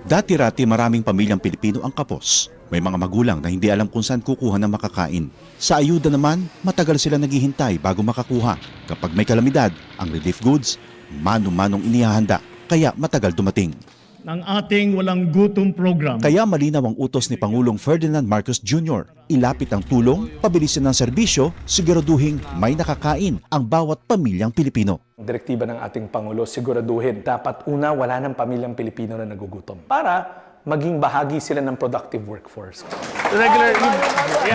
Dati-rati maraming pamilyang Pilipino ang kapos. May mga magulang na hindi alam kung saan kukuha ng makakain. Sa ayuda naman, matagal sila naghihintay bago makakuha. Kapag may kalamidad, ang relief goods, mano-manong inihahanda, kaya matagal dumating. Ng ating walang gutom program. Kaya malinaw ang utos ni Pangulong Ferdinand Marcos Jr. Ilapit ang tulong, pabilisin ng serbisyo, siguraduhin may nakakain ang bawat pamilyang Pilipino. Direktiba ng ating Pangulo, siguraduhin dapat una wala ng pamilyang Pilipino na nagugutom para maging bahagi sila ng productive workforce.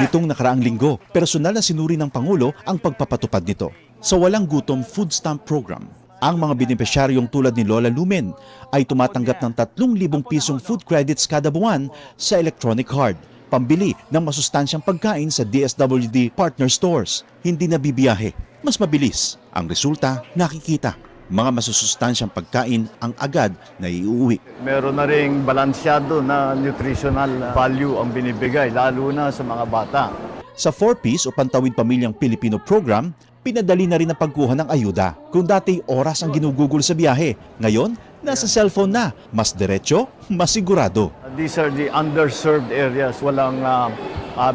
Nitong nakaraang linggo, personal na sinuri ng Pangulo ang pagpapatupad nito. Sa Walang Gutom Food Stamp Program, ang mga benepisyaryong tulad ni Lola Lumen ay tumatanggap ng 3,000 pisong food credits kada buwan sa electronic card, pambili ng masustansyang pagkain sa DSWD partner stores. Hindi na bibiyahe, mas mabilis. Ang resulta, nakikita. Mga masusustansyang pagkain ang agad na iuwi. Meron na ring balansyado na nutritional value ang binibigay, lalo na sa mga bata. Sa 4Ps o Pantawid Pamilyang Pilipino program, pinadali na rin ang pagkuha ng ayuda. Kung dati oras ang ginugugol sa biyahe, ngayon nasa cellphone na, mas diretso, mas sigurado. These are the underserved areas. Walang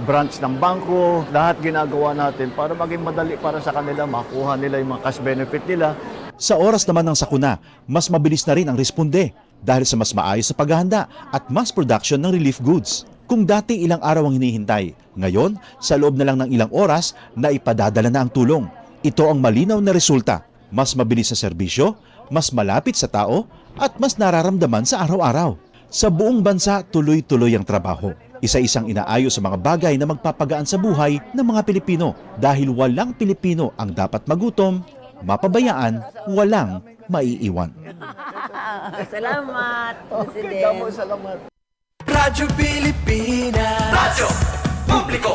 branch ng bangko. Lahat ginagawa natin para maging madali para sa kanila, makuha nila yung mga cash benefit nila. Sa oras naman ng sakuna, mas mabilis na rin ang responde dahil sa mas maayos na paghahanda at mass production ng relief goods. Kung dati ilang araw ang hinihintay, ngayon sa loob na lang ng ilang oras na ipadadala na ang tulong. Ito ang malinaw na resulta. Mas mabilis sa serbisyo, mas malapit sa tao, at mas nararamdaman sa araw-araw. Sa buong bansa, tuloy-tuloy ang trabaho. Isa-isang inaayos sa mga bagay na magpapagaan sa buhay ng mga Pilipino dahil walang Pilipino ang dapat magutom, mapabayaan, walang maiiwan. Salamat, President. Salamat. Radyo Pilipinas. Radyo Publiko.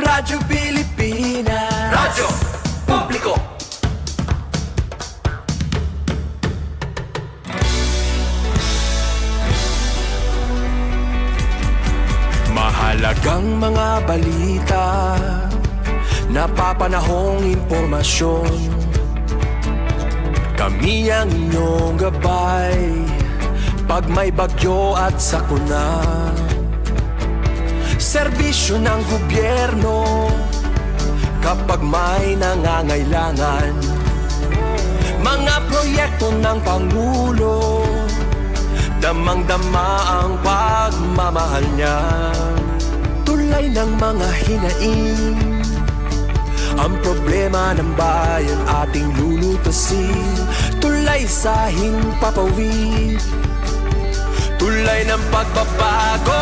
Radyo Pilipinas. Radyo Publiko. Mahalagang mga balita, napapanahong impormasyon. Kami ang inyong gabay pag may bagyo at sakuna. Serbisyo ng gobyerno kapag may nangangailangan. Mga proyekto ng Pangulo, damang-dama ang pagmamahal niya. Tulay ng mga hinaing, ang problema ng bayan ating lulutasin. Tulay sa himpapawid, tulay ng pagbabago.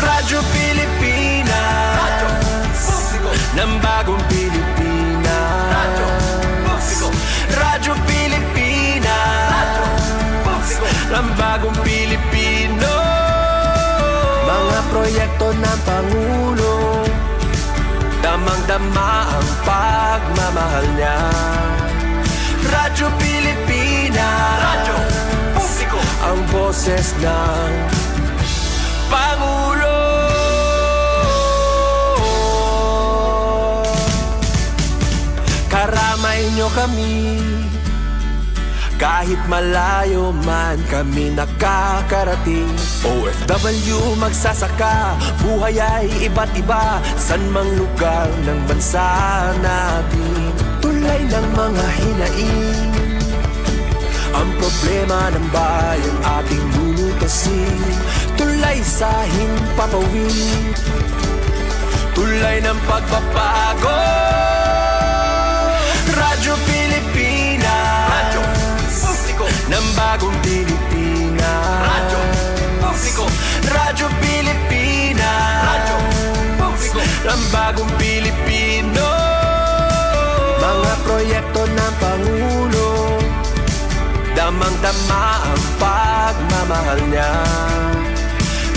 Radyo Pilipinas, Radyo Publiko, ng bagong Pilipinas. Radyo Publiko, Radyo Pilipinas, Radyo Publiko, ng bagong Pilipino. Mga proyekto ng Pangulo, damang-dama ang pagmamahal niya. Radyo Pilipinas, Radyo Publiko, ang boses ng Pangulo. Karamay niyo kami, kahit malayo man kami nakakarating. OFW magsasaka, buhay ay iba't iba, san mang lugar ng bansa natin. Tulay ng mga hinaing, ang problema ng bayan ating lulutasin. Tulay sa himpapawid, tulay ng pagbabago. Radyo Pilipinas, Radyo Publiko, ng bagong Pilipinas. Radyo Publiko, Radyo Pilipinas, Radyo Publiko, ng bagong Pilipino. Mga proyekto ng Pangulo, damang-dama ang pagmamahal niya.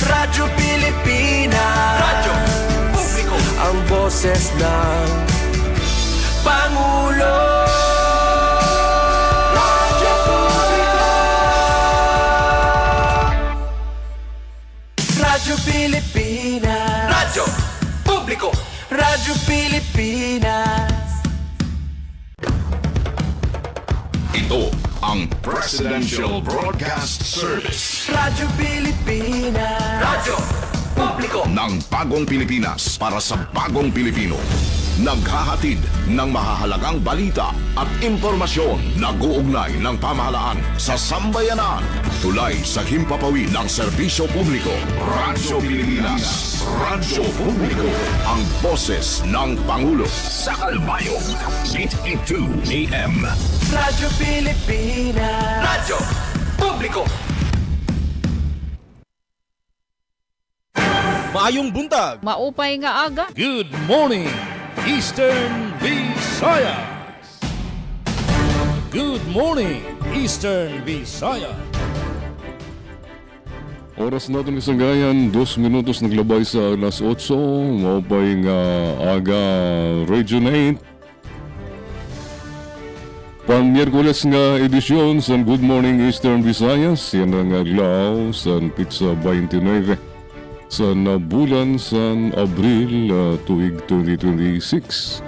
Radyo Pilipinas, Radyo Publiko, ang boses ng Pangulo. Radyo Publiko, Radyo Pilipinas, Radyo Publiko, Radyo Pilipinas. Ito ang Presidential Broadcast Service Radyo Pilipinas. Radyo Publiko. ng Bagong Pilipinas para sa Bagong Pilipino. Naghahatid ng mahahalagang balita at impormasyon na uugnay ng pamahalaan sa sambayanan. Tulay sa himpapawid ng serbisyo publiko. Radyo Pilipinas. Radyo Publiko. Ang boses ng Pangulo. Sa Kalbayog. 82 AM. Radyo Pilipinas. Radyo Publiko. Maayong buntag. Maupay nga aga. Good morning, Eastern Visayas. Good morning, Eastern Visayas. Oras natin kasanggayan, 2 minutos naglabay sa alas 8. Maupay nga aga Region 8. Pang-Miyerkules nga edisyon sa Good Morning Eastern Visayas. Yan ang aglaw sa Pizza 29 sa bulan sa Abril tuig 2026.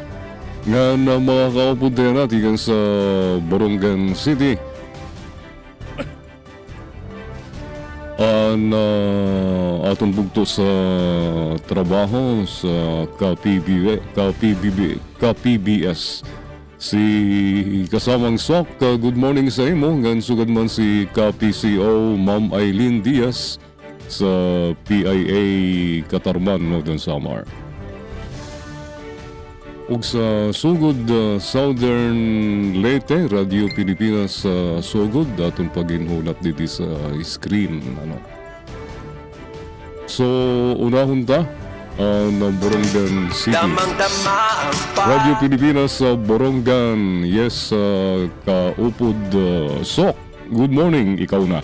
Nga na mga kaupuntayan natin sa Borongan City. Atong bugto sa trabaho sa KPBS. Si kasamang Sok, good morning sa imo. Ngan sugad man si KPCO Ma'am Eileen Diaz sa PIA Katarman, Northern Samar. Ug sa sugod Southern Leyte, Radio Pilipinas sa sugod atong paginhulat dito sa screen. So unahon ta ang Borongan City. Damang-dama ang Radio Pilipinas sa Borongan. Yes, kaupod Sok. Good morning, ikaw na.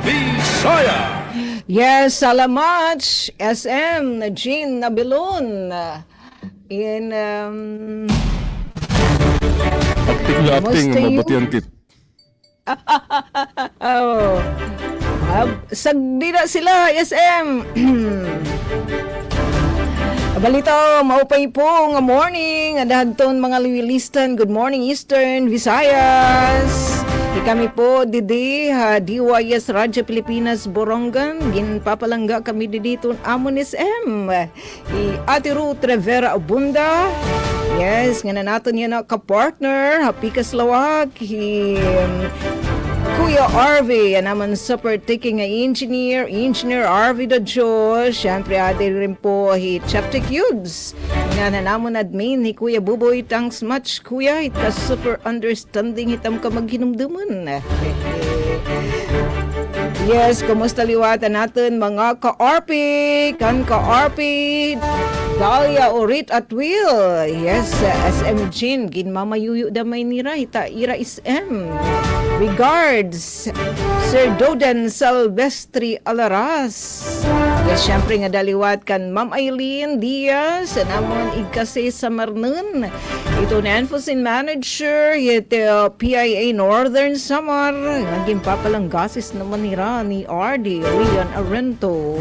Visaya. Yes, salamat SM na Jean Nabilon. In Acting Kamusta yun? mabatian kit. oh. Sagdi na sila SM. Balito, maupay po nga morning. Adahadton mga liwilistan. Good morning Eastern Visayas. Kami po didi DYS Radyo Pilipinas Borongan. Ginpapalangga kami dito amon SM. Ate Ruth Rivera Abunda. Yes, nga na natin yan na ka-partner. Happy kaslawag. Kuya RV, yan naman super taking nga engineer RV the Diyos. Siyempre, ate rin po Chapter Cubes. Nga na namon admin ni Kuya Buboy. Thanks much, Kuya. Ita super understanding hitam ka maghinumduman. Yes, kumusta liwatan natin mga ka-RP? Kan-ka-RP? Dalia Orit at Will. Yes, SM Jin. Ginmamayuyo damay nira. Ita ira SM. Regards, Sir Dodan Salvestri Alaras. Yes, syempre nga daliwat kan Ma'am Eileen Diaz. Namon igkasi sa Marnun. Ito na Enfosin Manager. Ito PIA Northern Samar. Naging papalanggasis naman nira ni RD Rian Arento.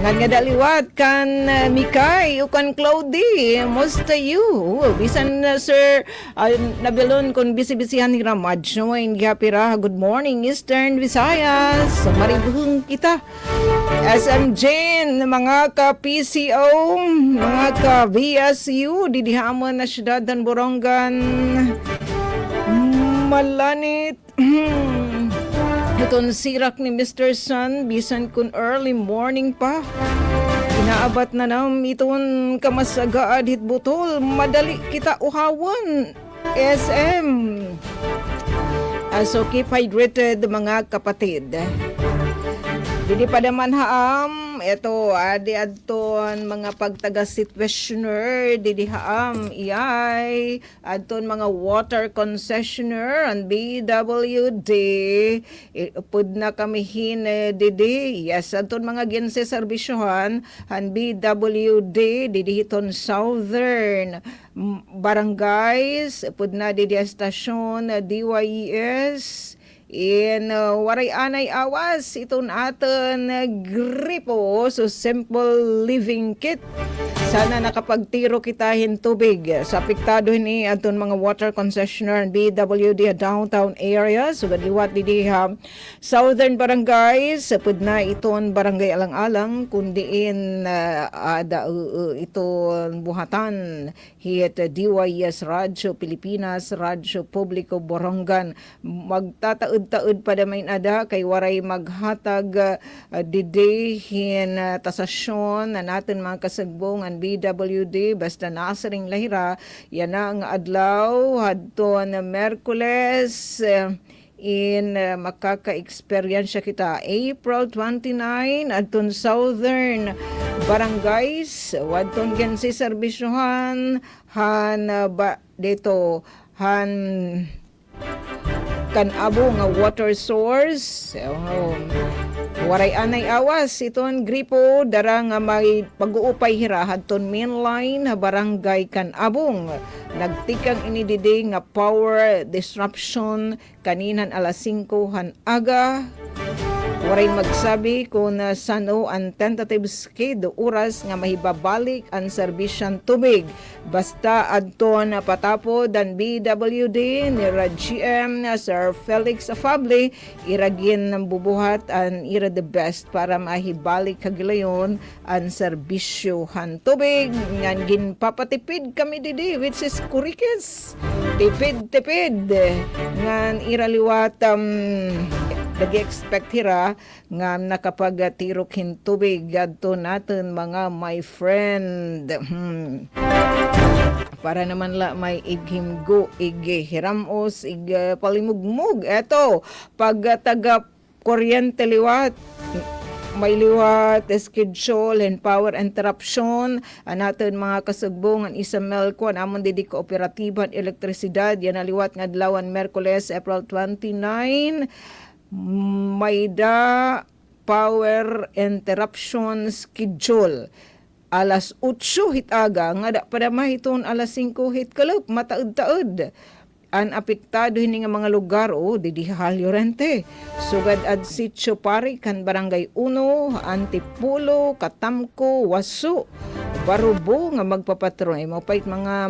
Nga daliwat kan Mikay ukan Claudie, musta you? Bisan Sir Nabilon kung bisi-bisihan ni Ramad join gapira. Good morning Eastern Visayas. Maribuhong kita. SM Jane, mga ka-PCO, mga ka-VSU, didihamon na syudad ng Borongan. Malanit. Itong sirak ni Mr. Sun, bisan kun early morning pa. Inaabat na nam itong kamasagaad hitbutol. Madali kita uhawan. SM. So keep hydrated mga kapatid. Dili pa naman haam, ito, adi adton mga pagtaga-situationer, didi haam, iyay, adton mga water concessioner, ang BWD, upod na kami didi, yes, adton mga gense serbisyohan, ang BWD, didi hiton Southern, barangays, upod na didi estasyon, DYES, waray anay awas iton aton gripo so simple living kit. Sana nakapagtiro kitahin tubig sa apektado ni aton mga water concessionaire and BWD downtown area. So liwat di southern barangays pud na iton barangay alang-alang kundiin iton buhatan hit DYS Radyo Pilipinas Radyo Publiko Borongan magtataud-taud pa damain ada kay waray maghatag didihin tasasyon na natin mga kasagbong ang BWD basta nasaring lahira yan na ang adlaw hadton Merkules makaka-experience kita April 29 adton southern barangays wadton gen si serbisyohan dito kan abo nga water source. Waray anay awas iton gripo dara nga may pag-uupay hira hadton mainline barangay kan abong nagtikang inididi nga power disruption kaninan alas 5 han aga. Waray magsabi kung sano ang tentative schedule oras nga mahibabalik ang serbisyan tubig. Basta adto na patapo dan BWD ni GM Sir Felix Afable iragin ng bubuhat ang ira the best para mahibalik kagilayon ang serbisyohan tubig. Ngan ginpapatipid kami didi which is kurikes. Tipid. Ngan iraliwat nag-expect hira nga nakapagtirok hintubig adto natin mga my friend. Para naman may ighimgo, ighiramos, palimugmug. Eto, pag taga kuryente liwat, may liwat, schedule and power interruption, natin mga kasugbong ang isa melko, namon didi kooperatiba at elektrisidad, yan naliwat nga adlawan Merkules, April 29, may da power interruption schedule alas 8 hitaga nga da pada mahiton alas 5 hit kalop mataud-taud an apektado hini nga mga lugar didi Llorente sugad ad sitio pari kan barangay 1 Antipulo Katamko Wasu Barubo nga magpapatron ay mapait mga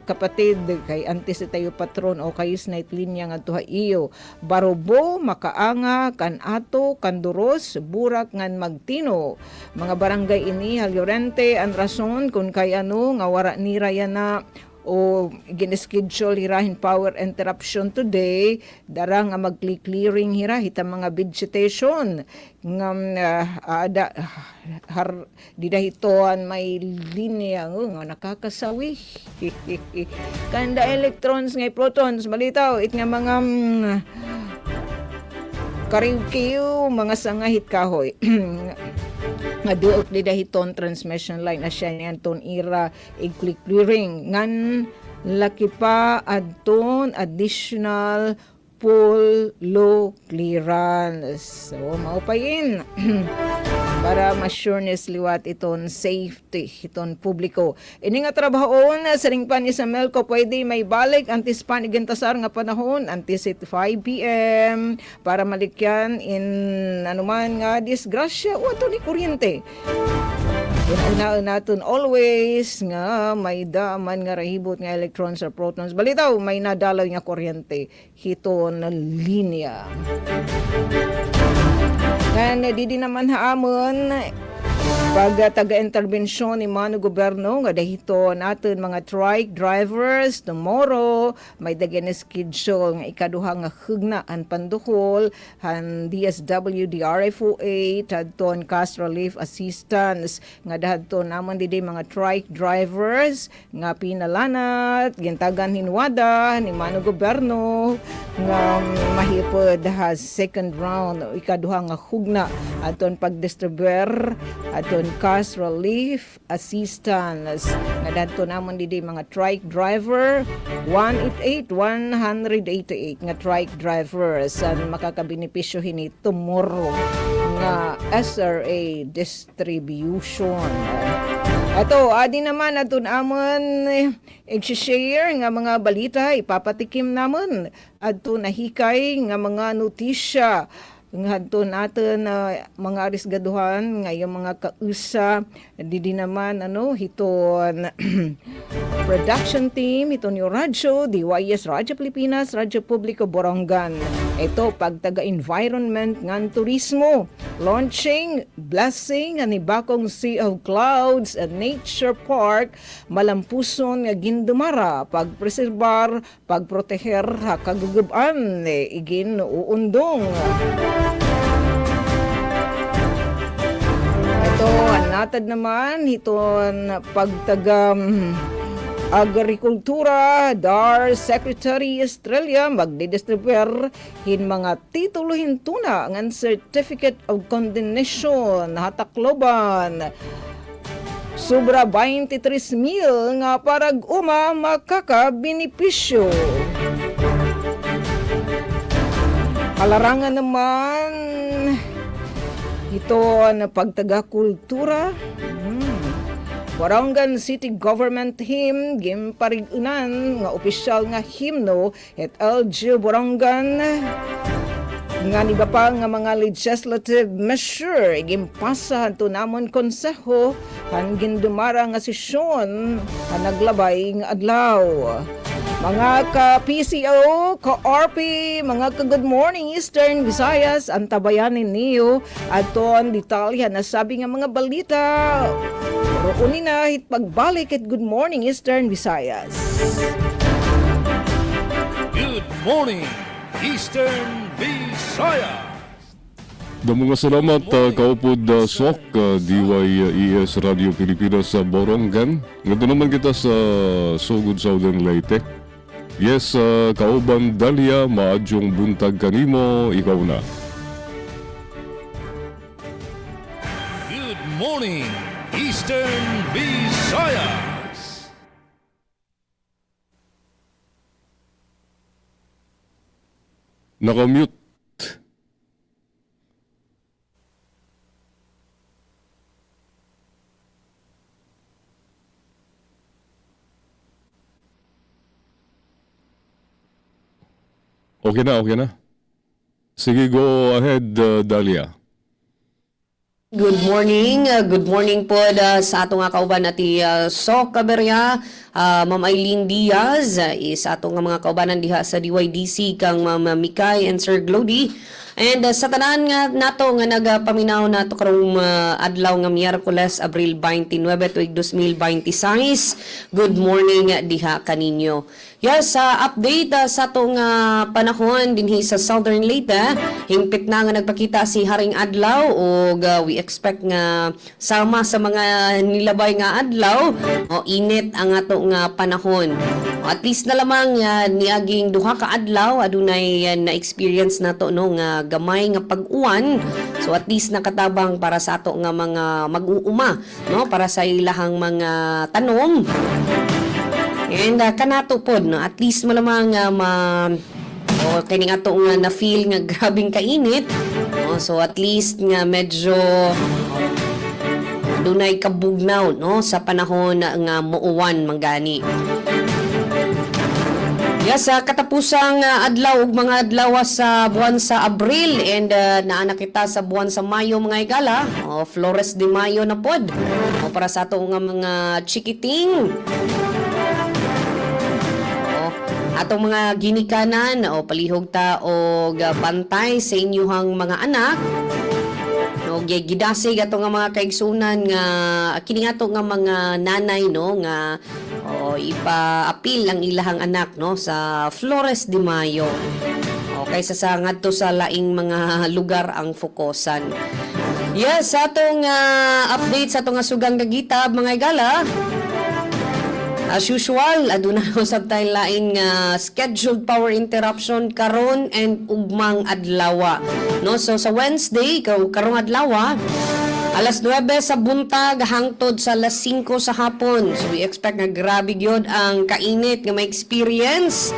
kapatid kay antes tayo patron o kayus night linya nga tuha iyo Barubo Makaanga kan Ato Kanduros Burak ngan Magtino mga barangay ini Llorente ang rason kung kay nga wara ni raya na o ginischedule hirahin power interruption today dara nga mag-clearing hira hita mga vegetation nga didahitoan may linya nga nakakasawi kanda electrons ngay protons balitaw it nga mga kariw-kiw mga sangahit kahoy nga duot di dahiton transmission line asya niyan ton ira i-click clearing ngan laki pa adton additional full low clearance so maupayin para ma-sureness liwat iton safety iton publiko ini nga trabahon sa ringpan sa Melco pwede may balik antes pan igentasar nga panahon antes 5 PM para malikyan in anuman nga disgrasya o ato ni kuryente. Una natin always nga may daman nga rahibot nga electrons or protons. Balitaw, may nadalaw nga kuryente. Hiton na linya. Kan di naman haamon pag taga-intervensyon ni Mano Gobyerno nga dahito natin mga trike drivers tomorrow may dagan schedule nga ikaduha nga hugna ang panduhol han DSWD RFOA tadton cost relief assistance nga dahito naman didi mga trike drivers nga pinalanat gintagan hinwada ni Mano Gobyerno nga mahipod has second round ikaduha nga hugna aton pagdistribuer aton cost relief assistance nga dadto namon didi mga trike driver 188 nga trike drivers ang makakabenepisyo hini tomorrow nga SRA distribution. Ato, adi naman atun amon i-share nga mga balita ipapatikim namon adto nahikay nga mga notisya nga adto natin mga arisgaduhan ngayong mga kausa di naman hiton production team iton yung radyo DYS Radyo Pilipinas Radyo Publiko Borongan. Ito pagtaga environment ngan turismo launching blessing ani bakong Sea of Clouds and Nature Park malampuson nga gindumara pagpreserbar pagproteher kagugub-an igin uundong. Ito, natad naman, iton pagtagam agrikultura, DAR Secretary Australia, magdidistribuer hin mga titulo hintuna ngan Certificate of Condemnation, hatakloban. Sobra 23,000 nga parag makakabinipisyo. Kalarangan naman ito na pagtaga-kultura. Borongan City Government Hymn, gimpariunan nga opisyal nga himno at LG Borongan. Nga niba pa nga mga legislative measure, gimpasa to namon konseho, hangin dumara nga sesyon, naglabay nga adlaw. Mga ka-PCO, ka-RP, mga ka-Good Morning Eastern Visayas, ang tabayanin niyo aton detalya na sabi nga mga balita. Rukunin na hit pagbalik at Good Morning Eastern Visayas. Good morning, Eastern Visayas. Damo nga salamat kaupod SOC DYES Radio Pilipinas sa Borongan. Nga naman kita sa Sugod Southern Leyte. Yes, kauban Dalia, maadyong buntag kanimo, ikaw na. Good morning, Eastern Visayas. Nakamute. Okay na. Sige, go ahead, Dalia. Good morning po sa ato nga kauban ati Sok Caberya, Ma'am Eileen Diaz, sa ato nga mga kaubanan diha sa DYDC kang Ma'am Mikay and Sir Glody. And sa tanan nga nato nga nagapaminaw nato karong adlaw nga Miyerkules, Abril 29, tuig 2026. Good morning diha kaninyo. Yes, update sa atong panahon dinhi sa Southern Leyte, hingpit na nga nagpakita si Haring Adlaw ug we expect nga sama sa mga nilabay nga adlaw o init ang ato nga panahon. At least na lamang niaging duha ka adlaw adunay na-experience nato no nga gamay nga pag-uwan. So at least nakatabang para sa ato nga mga mag-uuma no para sa ilahang mga tanom. And kanato pod no at least malamang kini ato nga na feel nga grabing kainit. No? So at least nga medyo dunay kabugnaw no sa panahon nga muuwan manggani. Yes, katapusang adlaw ug mga adlaw sa buwan sa Abril and naana kita sa buwan sa Mayo mga igala. Flores de Mayo na pod. Para sa ato nga mga chikiting. Atong mga ginikanan o palihog ta o bantay sa inyuhang mga anak. No, gidasig ato nga mga kaigsunan nga kini ato nga mga nanay no nga ipa-apil ang ilahang anak no sa Flores de Mayo. Okay, sa ngadto sa laing mga lugar ang fokusan. Yes, atong update sa atong sugang dagita mga igala. As usual, aduna usab tay laing scheduled power interruption karon and ugmang adlaw. No, so sa Wednesday karong adlaw, alas 9 sa buntag hangtod sa alas 5 sa hapon. So we expect nga grabe gyud ang kainit nga may experience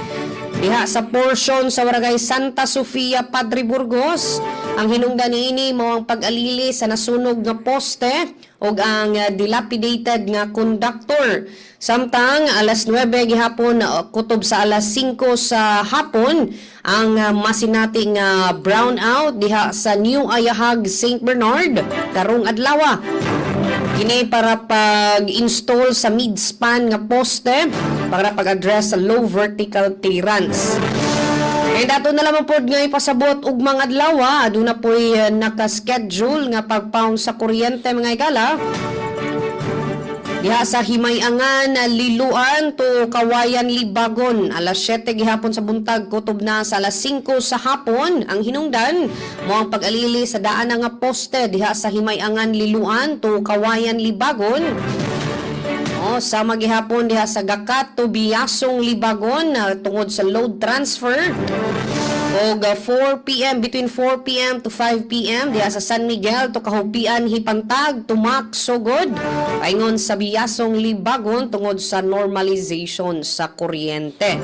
diha sa portion sa Barangay Santa Sofia, Padre Burgos. Ang hinungdan niini mao ang pag-alili sa nasunog nga poste ug ang dilapidated nga conductor. Samtang alas 9 gihapon kutob sa alas 5 sa hapon ang masinating brownout diha sa New Ayahag St. Bernard karong adlaw. Kini para pag-install sa mid-span nga poste para pag-address sa low vertical clearance. Kaya dato na lamang po nga ipasabot ug mga adlaw, aduna po'y naka-schedule nga pagpaong sa kuryente mga igala. Diha sa Himayangan, Liluan to Kawayan, Libagon. Alas 7 gihapon sa buntag, kutob na sa alas 5 sa hapon. Ang hinungdan mo ang pag-alili sa daan nga poste diha sa Himayangan, Liluan to Kawayan, Libagon. Sa magihapon diha sa Gakat to Biyasong, Libagon tungod sa load transfer. Og 4 p.m. between 4 p.m. to 5 p.m. diha sa San Miguel to Kahupian, Hipantag, Tumak, Sogod. Paingon sa Biyasong, Libagon tungod sa normalization sa kuryente.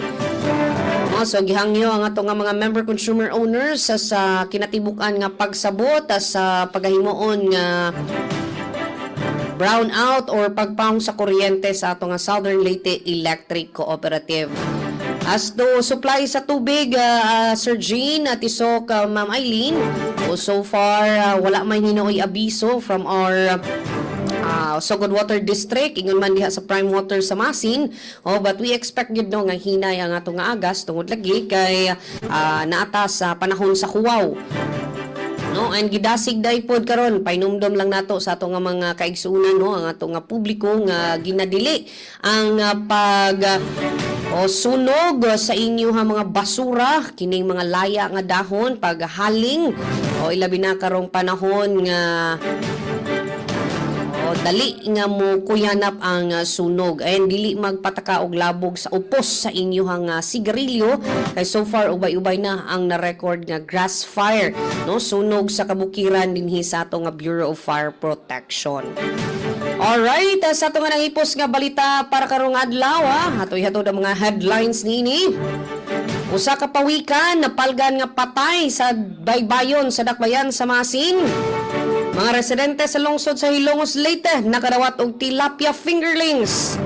So gihangyo ang ato nga mga member consumer owners sa kinatibukan nga pagsabot sa pagahimuon nga brownout or pagpahong sa kuryente sa ato nga Southern Leyte Electric Cooperative. As to supply sa tubig, Sir Jean at isok Ma'am Eileen, so far wala may hinuoy abiso from our Sogod Water District, ingon man diha sa Prime Water sa Masin. But we expect gid no nga hinay ang ato nga agas tungod lagi kay naata sa panahon sa kuwaw. No, and gidasig day pod karon painumdom lang nato sa ato nga mga kaigsuonan no, ang ato nga publiko nga ginadili ang sunog sa inyo ha mga basura, kining mga laya nga dahon paghaling ilabi na karong panahon nga dali nga mo kuyanap ang sunog and dili magpataka og labog sa upos sa inyohang sigarilyo kay so far ubay-ubay na ang na-record nga grass fire no, sunog sa kabukiran dinhi sa ato nga Bureau of Fire Protection. Alright, sa ato nga nangipos nga balita para karong adlaw, hatoy-hatod ang mga headlines nini. Usa ka pawikan napalgan nga patay sa baybayon sa Dakbayan sa Masin. Mga residente sa lungsod sa Hilongos, Leyte nakadawat og tilapia fingerlings.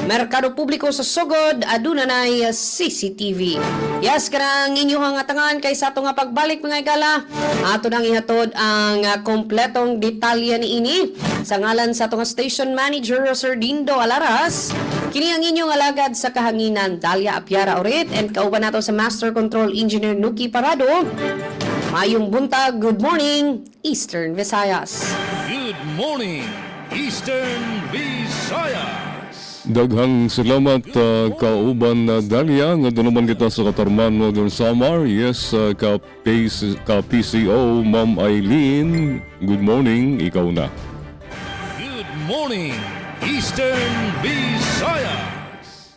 Merkado publiko sa Sogod aduna nay CCTV. Yes, kanang inyong atangan kay sa ato nga pagbalik mga igala. Ato nang ihatod ang kompletong detalye niini sa ngalan sa ato nga station manager Sir Dindo Alaras. Kini ang inyong alagad sa kahanginan Dalia Apiara Orit and kauban nato sa Master Control Engineer Nuki Parado. Mayong buntag, good morning, Eastern Visayas. Good morning, Eastern Visayas. Daghang salamat kauban Dalia nga dunuman kita sa Katarman Northern Samar. Yes, ka PCO Ma'am Eileen. Good morning, ikaw na. Good morning, Eastern Visayas.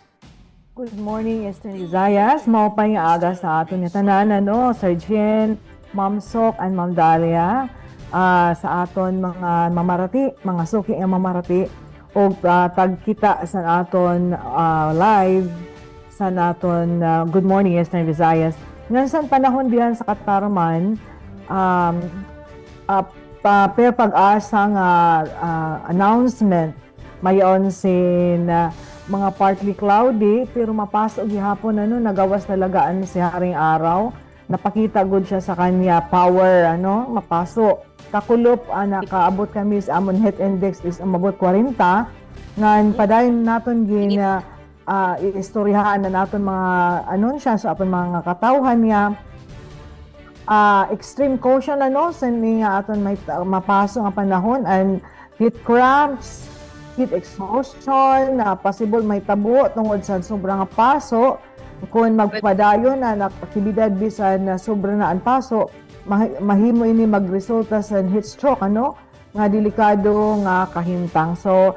Good morning, Eastern Visayas. Mao pa nga aga sa aton nga tanan ano, Sir Jen, Ma'am Sok and Ma'am Dalia, sa aton mga mamarati, mga suki nga mamarati o tagkita sa aton live sa aton Good Morning Eastern Visayas. Ngayon sa panahon diyan sa Katarman, pero pag-asa nga announcement mayon sin mga partly cloudy pero mapasok gihapon ano, nagawas talagaan si haring araw. Napakita good siya sa kanya power ano, mapasok. Kakulop nakaabot kami sa amon heat index is umabot 40. Ngan padayon naton gin istoryahan na naton mga anon siya sa aton mga katawhan niya. Extreme caution ano sa nga aton may mapasok nga panahon and heat cramps, heat exhaustion, possible may tabo tungod sa sobrang paso. Kung magpadayon na aktibidad bisan na sobra na ang paso, mahimo ini magresulta sa heat stroke ano, nga delikado nga kahimtang. So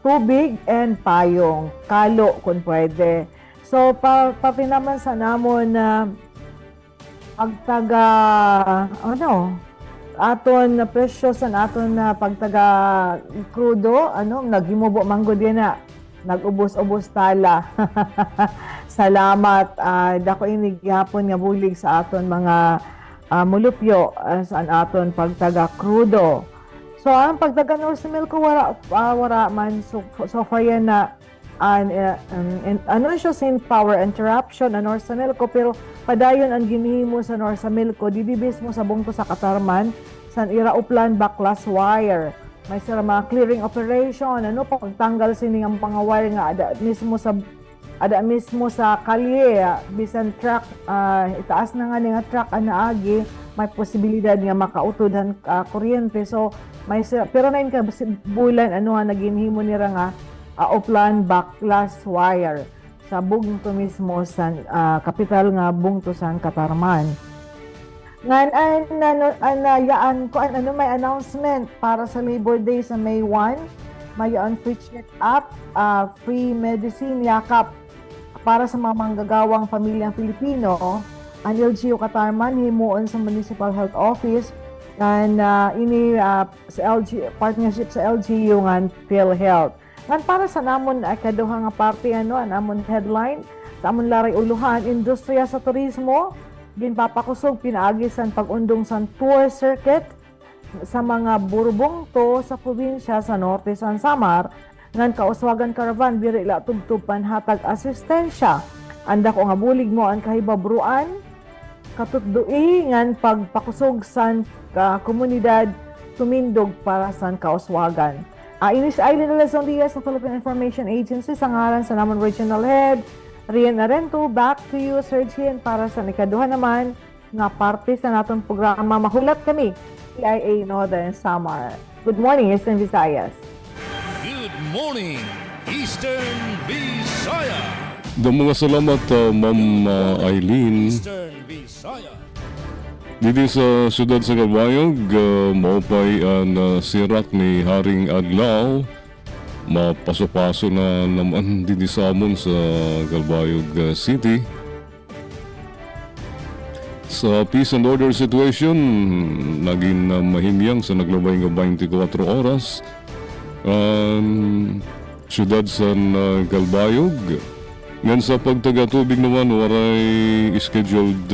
tubig and payong, kalo kung pwede. So pati naman sa namon na pagtaga aton na presyo sa aton na pagtaga krudo ano, naghimubo manggod yan na. Nag-ubos-ubos tala. Salamat. Dako ini gyapon nga bulig sa aton mga mulupyo sa aton pagtaga krudo. So ang pagtaga North Milko wala man so far yan na ano siya sin power interruption ang North Milko, pero padayon ang ginihimo sa North Milko didibis mo sa bungto sa Katarman san ira uplan backlash wire. May sira mga clearing operation, pagtanggal sini ang pangawire nga ada mismo sa kalye, bisan truck, itaas na nga nga truck anaagi, may posibilidad nga makautod kuryente. So may pero nain ka bulan naginhimo nira nga uplan backlash wire sa bungto mismo sa kapital nga bungto sa Katarman. Ngan yaan ko may announcement para sa Labor Day sa May 1. Mayroon free check-up, free medicine yakap para sa mga manggagawang pamilyang Pilipino. Ang LGU Katarman himuon sa Municipal Health Office and ini sa partnership sa LGU ngan PhilHealth. Ngan para sa namon kaduha nga parte ang amon headline sa amon laray uluhan, industriya sa turismo ginpapakusog pinaagisan pag-undong sa tour circuit sa mga burbongto sa probinsya sa Norte San Samar ngan kauswagan caravan diri la tubtub panhatag asistensya. Anda ko nga bulig mo ang kahibabruan katutdui ngan pagpakusog sa komunidad tumindog para sa kauswagan. Inis Island Luzon Diaz sa Philippine Information Agency sa ngalan sa namon Regional Head Rian Arento, back to you, Sir Gian, para sa ikaduha naman nga parte sa naton programa. Mahulat kami, PIA Northern Samar. Good morning, Eastern Visayas. Good morning, Eastern Visayas. Mga salamat, Ma'am Eileen. Eastern Visayas. Dito sa siyudad sa Galbayog, maupay ang sirak ni Haring Adlaw. Mapaso-paso na naman din sa amon sa Galbayog City. Sa peace and order situation, naging mahimyang sa naglabay ng 24 oras ang siyudad sa Galbayog. Ngan sa pagtaga-tubig naman, waray scheduled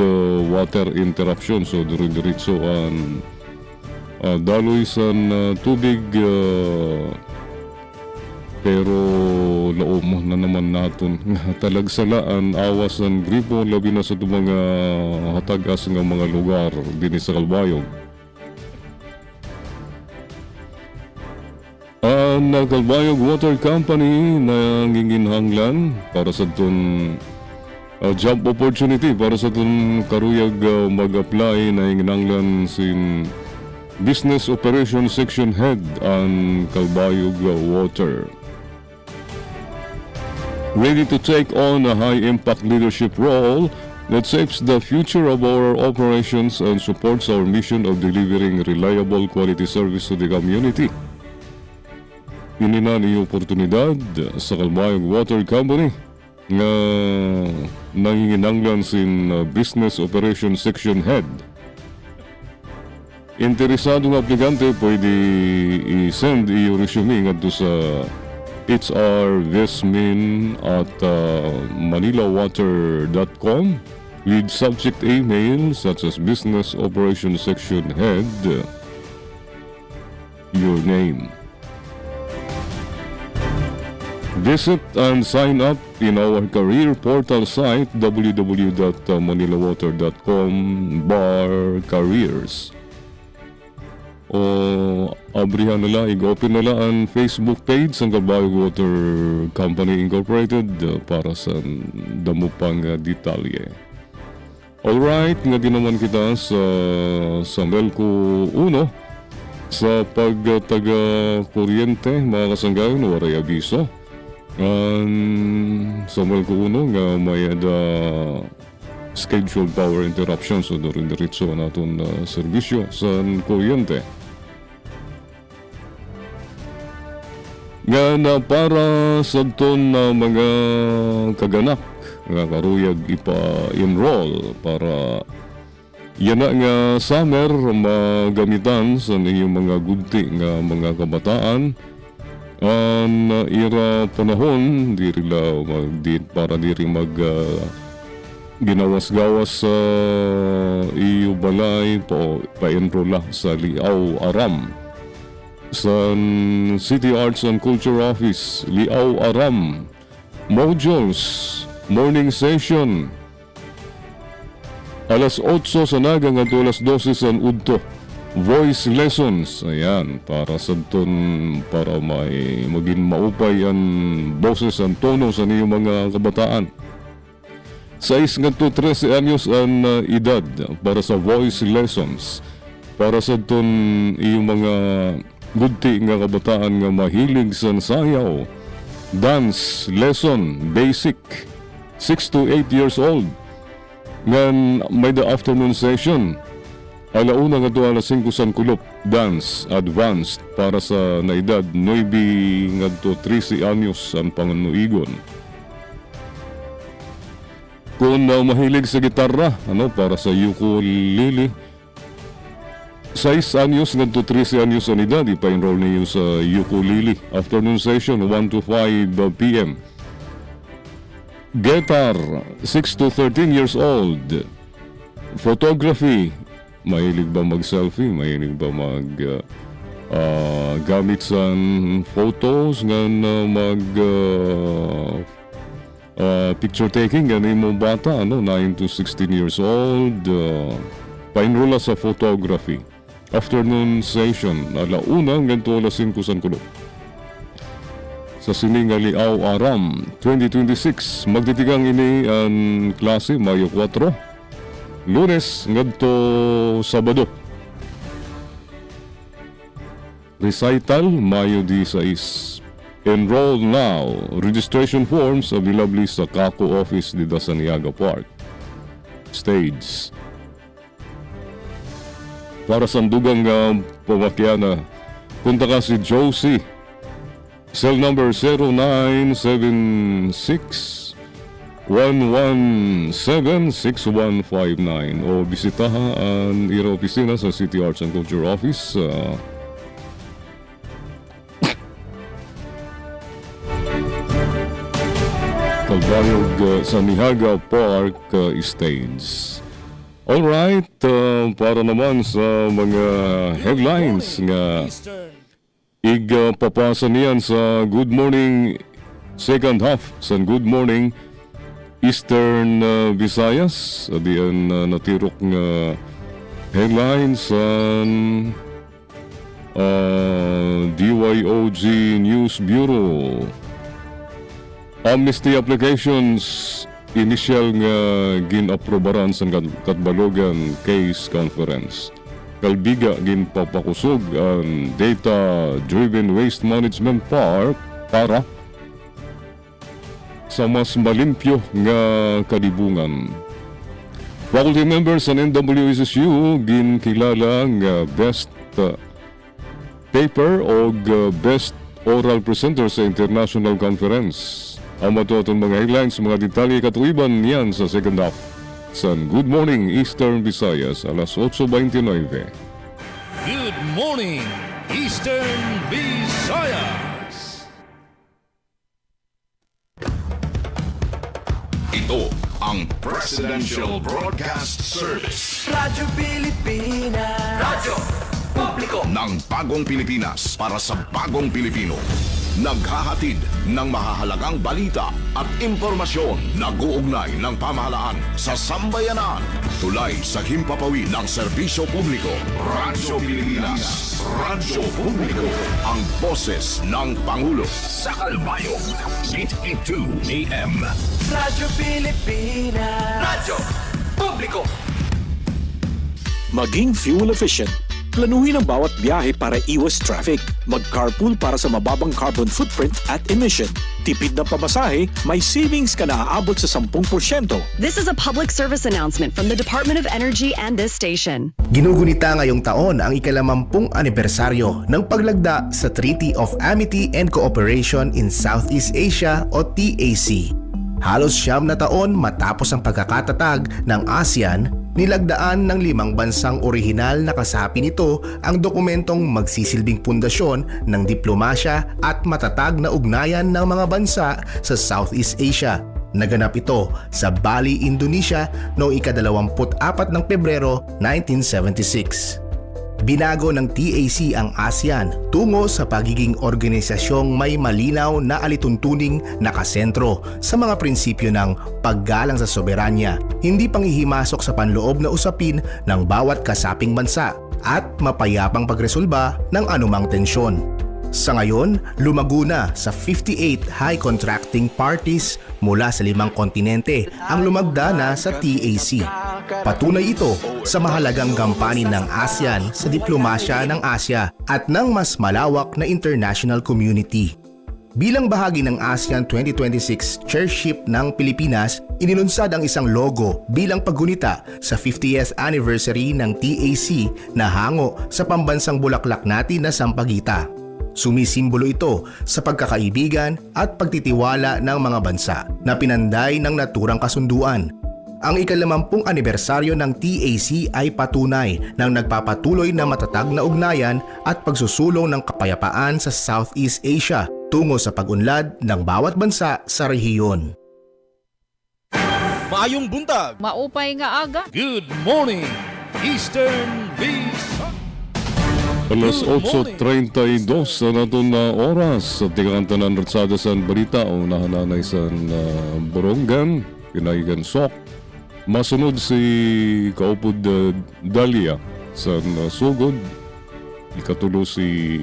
water interruption. So, diretso ang daloy sa tubig pero laom na naman natin talagsalaan awas ng gripo labi na sa mga hatagas ng mga lugar din sa Galbayog. Ang Galbayog Water Company nanginginhanglan para sa itong job opportunity para sa itong karuyag mag-apply na hinginanglan sin Business Operation Section Head ang Galbayog Water. Ready to take on a high-impact leadership role that shapes the future of our operations and supports our mission of delivering reliable quality service to the community. Ininan yung oportunidad sa Galbayog Water Company na nanginginanglan sin Business Operation Section Head. Interesadong aplikante pwede i-send yung resume nga sa hrvismin@manilawater.com with subject email such as Business Operation Section Head, your name. Visit and sign up in our career portal site www.manilawater.com/careers. O abrihan nila, i-open nila ang Facebook page ng Galbayog Water Company Incorporated para sa damo pang detalye. Alright, nga din naman kita sa Melco 1 sa pagtaga-kuryente, mga kasanggayon, waray abiso. Sa Melco 1 nga may scheduled power interruption so diretso naton serbisyo sa kuryente. Nga na para sa ton mga kaganak nga karuyag ipa-enroll para yan nga summer magamitan sa inyong mga gudti nga mga kabataan ang ira panahon para diri ginawas-gawas sa iyo balay paenrola sa Liaw Aram. Sa City Arts and Culture Office, Liaw Aram. Modules, morning session. Alas 8 sa Naga ngadto alas 12 sa Udto. Voice lessons, ayan, para sa para may maging maupay ang boses ang tono sa niyong mga kabataan. 6 ngadto 13 anyos ang edad para sa voice lessons. Para sa iyong mga gudti nga kabataan nga mahilig sa sayaw. Dance lesson, basic, 6 to 8 years old. Ngan may the afternoon session. Alauna nga to alas 5 sa kulop, dance, advanced, para sa naedad 9 nga to 13 anyos ang panganuigon. Kung mahilig sa gitarra, para sa ukulele, 6 anyos nga to 13 anyos ang edad, ipa-enroll niyo sa ukulele. Afternoon session, 1 to 5 p.m. Guitar, 6 to 13 years old. Photography, mahilig ba mag-selfie? Mahilig ba gamit sa photos? Picture taking? Ganin mo bata, 9 to 16 years old. Pa-enroll sa photography. Afternoon session, alauna ganito alas 5 sa kulop. Sa Siningali Liaw Aram, 2026, magtitigang ini ang klase Mayo 4. Lunes ngadto Sabado. Recital Mayo 16. Enroll now. Registration forms available sa Kako office dito sa Niaga Park. Stage. Para sa dugang pamakyana, punta ka si Josie. Cell number 0976 117-6159 o bisitaha ang ira opisina sa City Arts and Culture Office Kalbayog sa Niaga Park Stage. Alright, para naman sa mga headlines nga papasa niyan sa Good Morning second half sa Good Morning Eastern Visayas. Diyan natirok nga headlines sa DYOG News Bureau. Amnesty applications initial nga ginaprobaran sa Katbalogan Case Conference. Kalbiga ginpapakusog ang Data-Driven Waste Management Park para sa mas malimpyo nga kadibungan. Faculty members sa NWSSU ginkilala nga best paper o best oral presenter sa international conference. Ang matutong mga headlines, mga detalye katuiban niyan sa second half sa Good Morning Eastern Visayas alas 8:29. Good morning, Eastern Visayas. Ito ang Presidential Broadcast Service. Radyo Pilipinas. Radyo Publiko Ng bagong Pilipinas para sa bagong Pilipino. Naghahatid ng mahahalagang balita at impormasyon na guugnay ng pamahalaan sa sambayanan. Tulay sa himpapawid ng serbisyo publiko. Radyo Pilipinas. Radyo Publiko. Ang boses ng Pangulo. Sa Kalbayog, 882 AM. Radyo Pilipinas. Radyo Publiko. Maging fuel efficient. Planuhin ang bawat biyahe para iwas traffic. Mag-carpool para sa mababang carbon footprint at emission. Tipid na pamasahe, may savings ka na aabot sa 10%. This is a public service announcement from the Department of Energy and this station. Ginugunita ngayong taon ang ika-80 anibersaryo ng paglagda sa Treaty of Amity and Cooperation in Southeast Asia o TAC. Halos 9 na taon matapos ang pagkakatatag ng ASEAN, nilagdaan ng 5 bansang orihinal na kasapi nito ang dokumentong magsisilbing pundasyon ng diplomasya at matatag na ugnayan ng mga bansa sa Southeast Asia. Naganap ito sa Bali, Indonesia noong ika-24 ng Pebrero 1976. Binago ng TAC ang ASEAN tungo sa pagiging organisasyong may malinaw na alituntuning nakasentro sa mga prinsipyo ng paggalang sa soberanya, hindi panghihimasok sa panloob na usapin ng bawat kasaping bansa at mapayapang pagresolba ng anumang tensyon. Sa ngayon, lumago na sa 58 high contracting parties mula sa 5 kontinente ang lumagda na sa TAC. Patunay ito sa mahalagang gampanin ng ASEAN sa diplomasya ng Asya at ng mas malawak na international community. Bilang bahagi ng ASEAN 2026 chairship ng Pilipinas, inilunsad ang isang logo bilang paggunita sa 50th anniversary ng TAC na hango sa pambansang bulaklak natin na Sampaguita. Sumisimbolo ito sa pagkakaibigan at pagtitiwala ng mga bansa na pinanday ng naturang kasunduan. Ang ika-50 anibersaryo ng TAC ay patunay ng nagpapatuloy na matatag na ugnayan at pagsusulong ng kapayapaan sa Southeast Asia tungo sa pag-unlad ng bawat bansa sa rehiyon. Maayong buntag. Maupay nga aga. Good morning, Eastern Visayas. Alas 8.32 sa naton na oras sa tigantanan ratsada sa balita o nahananay sa Borongan, Kinaigan Sok. Masunod si Kaupod Dalia sa Sugod. Ikatulo si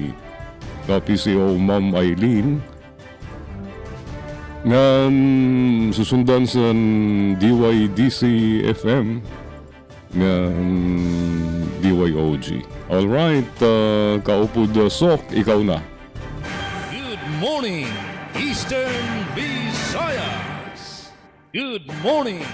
PCO Ma'am Eileen. Nga susundan sa DYDC FM nga DYOG. Alright, Kaupod Sok, ikaw na. Good morning, Eastern Visayas. Good morning,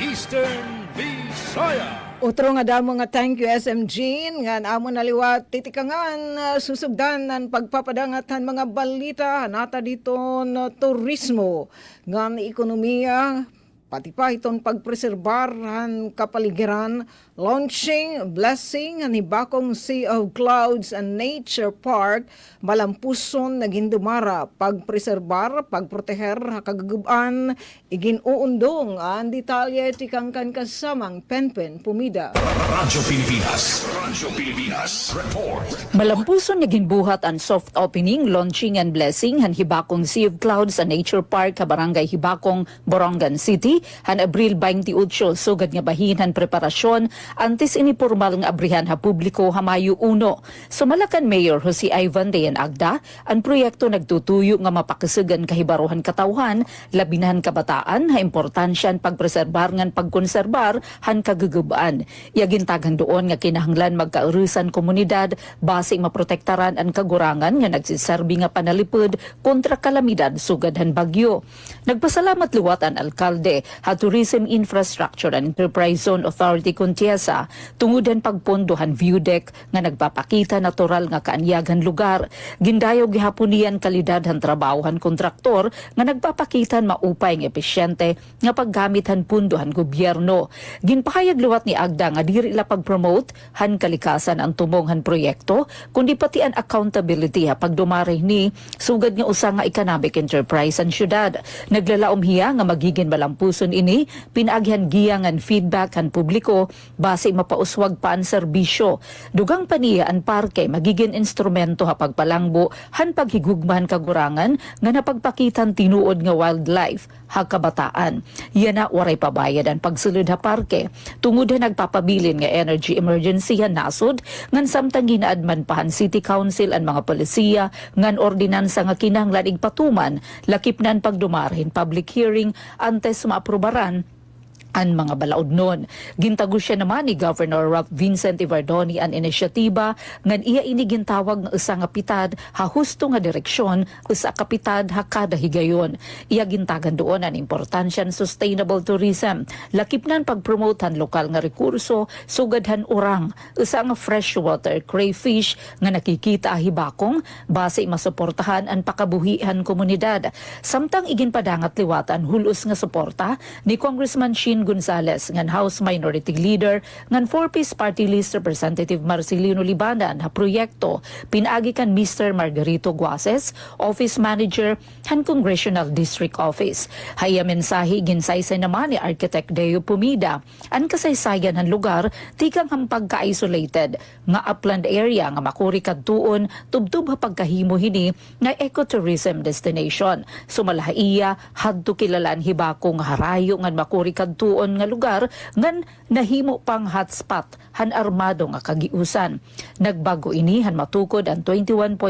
Eastern Visayas. Otro nga damo nga thank you SM Jean nga amo naliwat titikangan susugdan ng pagpapadangatan mga balita nata dito no turismo nga ekonomiya pati pa itong pagpreserbar ang kapaligiran, launching, blessing, ang Hibakong Sea of Clouds and Nature Park, malampuson na gindumara, pagpreserbar, pagproteher, kagaguban, iginuundong, ang detalye tikangkan kasamang Penpen Pumida. Radyo Pilipinas. Report. Malampuson na ginbuhat ang soft opening, launching and blessing han Hibakong Sea of Clouds and Nature Park sa Barangay Hibakong, Borongan City, han Abril 28, sugad nga bahin han preparasyon antes inipormal nga abrihan ha publiko ha Mayo 1. Sumalakan Mayor Jose Ivan Dayan Agda, ang proyekto nagtutuyo nga mapakasugan kahibaruhan katawhan, labinahan kabataan ha importansyan pagpreserbar ngan pagkonserbar han kagugubaan. Iyagintagan doon nga kinahanglan magkaurusan komunidad basing maprotektaran ang kagurangan nga nagsiserbi nga panalipod kontra kalamidad sugad han bagyo. Nagpasalamat luwat ang alkalde ha Tourism Infrastructure and Enterprise Zone Authority Contiesa tungudan pagpondohan view deck nga nagpapakita natural nga kaanyagan lugar. Gindayo gihapon niyan kalidad han trabahohan kontraktor nga nagpapakitan maupay nga epesyente nga paggamitan pundohan gobyerno. Ginpahayag luwat ni Agda nga diri ila pag-promote han kalikasan ang tumong proyekto kundi pati ang accountability ha pagdumare ni sugad nga usa nga economic enterprise ang syudad. Naglalaom hiya nga magiging malampuson ini pinaagyan giyangan feedback han publiko base mapauswag pa ang serbisyo. Dugang paniya ang parke magiging instrumento ha pagpalangbo han paghigugmahan kagurangan nga napagpakitan tinuod nga wildlife ha kabataan. Yan na waray pabayad ang pagsulod ha parke. Tungod ha nagpapabilin nga energy emergency han nasod ngan samtang ginaadman pahan City Council ang mga polisiya ngan ordinansa nga kinahanglan igpatuman lakip nan pagdumarhin public hearing antes maaprubaran ang mga balaod nun. Gintago siya naman ni Governor Ralph Vincent Ivardoni ang inisyatiba ngan iya ini gintawag nga usa nga pitad ha husto nga direksyon usa kapitad ha kada higayon. Iya gintagan doon ang importansyan sustainable tourism. Lakip nan pagpromote han lokal nga rekurso sugad han urang usa nga freshwater crayfish nga nakikita Hibakong base masuportahan ang pakabuhian komunidad. Samtang iginpadangat liwatan hulos nga suporta ni Congressman Shin Gonzales ngan House Minority Leader ngan 4-piece party list Representative Marcelino Libanan ha proyekto pinagi kan Mr. Margarito Guases, Office Manager han Congressional District Office. Haya mensahe ginsaysay naman ni Architect Deo Pumida an kasaysayan han lugar tikang hampag ka-isolated nga upland area nga makuri kadtuon tubtub ha pagkahimo hini nga ecotourism destination. Sumalahaiya hadto kilalan hibakong harayo ngan makuri kadtuon nga lugar ngan nahimo pang hotspot han armado nga kagiusan. Nagbago ini han matukod ang 21.7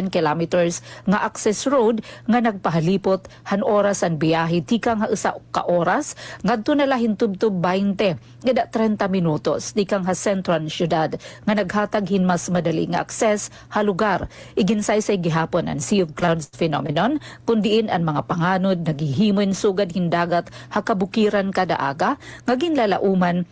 kilometers nga access road nga nagpahalipot han oras ang biyahe tikang ha usa ka oras ngadto na lahin tubtub 20 ngada 30 minutos tikang ha sentral syudad nga naghatag hin mas madali nga access ha lugar. Iginsaysay gihapon ang Sea of Clouds phenomenon kundiin ang mga panganod naghihimon sugad hindagat ha kabukiran kada aga nga ginlalauman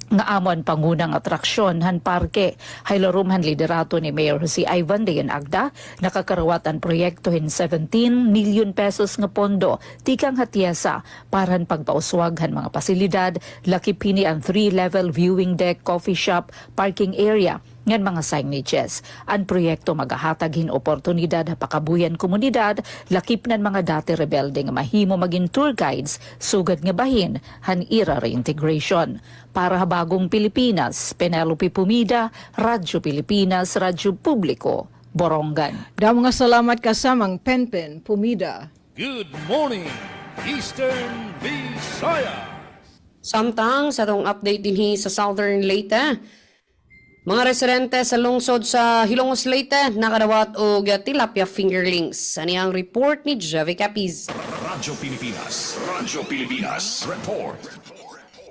nga amon pangunang atraksyon han parke. Haylarum han liderato ni Mayor Jose Ivan Dayan Agda nakakarawat ang proyekto hin 17 milyon pesos nga pondo tikang hatiasa para han pagpauswag han mga pasilidad lakip hini ang 3-level viewing deck, coffee shop, parking area ngan mga signages. Ang proyekto magahatag hin oportunidad ha pakabuyan komunidad lakip nan mga dati rebelde nga mahimo maging tour guides sugad nga bahin han ira reintegration. Para ha bagong Pilipinas, Penelope Pumida, Radyo Pilipinas, Radyo Publiko, Borongan. Damo nga salamat kasamang Penpen Pumida. Good morning, Eastern Visayas. Samtang sa tong update dinhi sa Southern Leyte, mga residente sa lungsod sa Hilongos Leyte nakadawat og tilapia fingerlings. Ani ang report ni Javi Capiz. Radyo Pilipinas Report.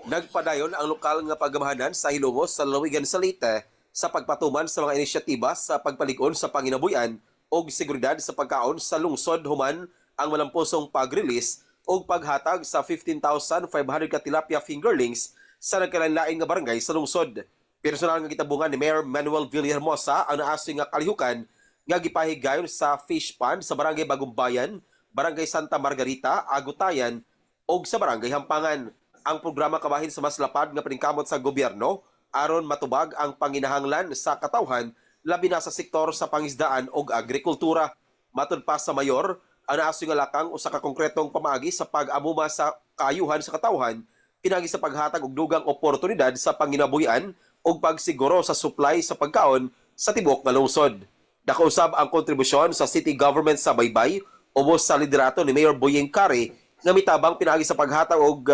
Nagpadayon ang lokal nga pagamahanan sa Hilongos sa lalawigan sa Leyte sa pagpatuman sa mga inisyatiba sa pagpalig-on sa panginabuyan o seguridad sa pagkaon sa lungsod human ang malampusong pag-release o paghatag sa 15,500 ka tilapia fingerlings sa nagkalanlain nga barangay sa lungsod. Personal nga gitabungan ni Mayor Manuel Villahermosa ang naasoy nga kalihukan nga gipahigayon sa fish pond sa barangay Bagumbayan, barangay Santa Margarita, Agutayan o sa barangay Hampangan. Ang programa kabahin sa mas lapad nga paningkamot sa gobyerno aron matubag ang panginahanglan sa katawhan labi na sa sektor sa pangisdaan o agrikultura. Matud pa sa mayor, ang naasoy nga lakang usa ka konkretong pamaagi sa pag-amuma sa kaayuhan sa katawhan pinagi sa paghatag og dugang oportunidad sa panginabuhian o pagsiguro sa supply sa pagkaon sa tibok nga lungsod. Nakausab ang kontribusyon sa city government sa Baybay ubos sa liderato ni Mayor Boyeng Kari nga mitabang pinagi sa paghatag og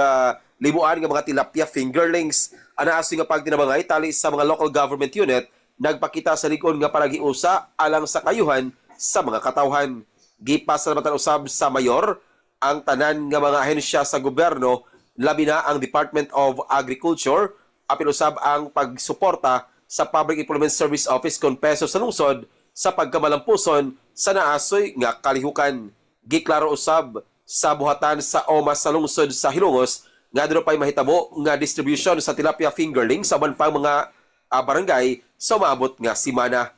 libuan nga mga tilapia fingerlings. Anaasoy nga pagtinabangay tali sa mga local government unit nagpakita sa likod nga panagiusa alang sa kayuhan sa mga katawhan. Gipas sa naman usab sa mayor ang tanan nga mga ahensya sa gobyerno labi na ang Department of Agriculture apil usab ang pagsuporta sa Public Employment Service Office kon peso sa lungsod sa pagkamalampuson sa naasoy nga kalihukan. Giklaro usab sa buhatan sa OMA sa lungsod sa Hilongos nga dito pa'y mahitabo nga distribution sa tilapia fingerling sa man pang mga barangay sa maabot nga simana.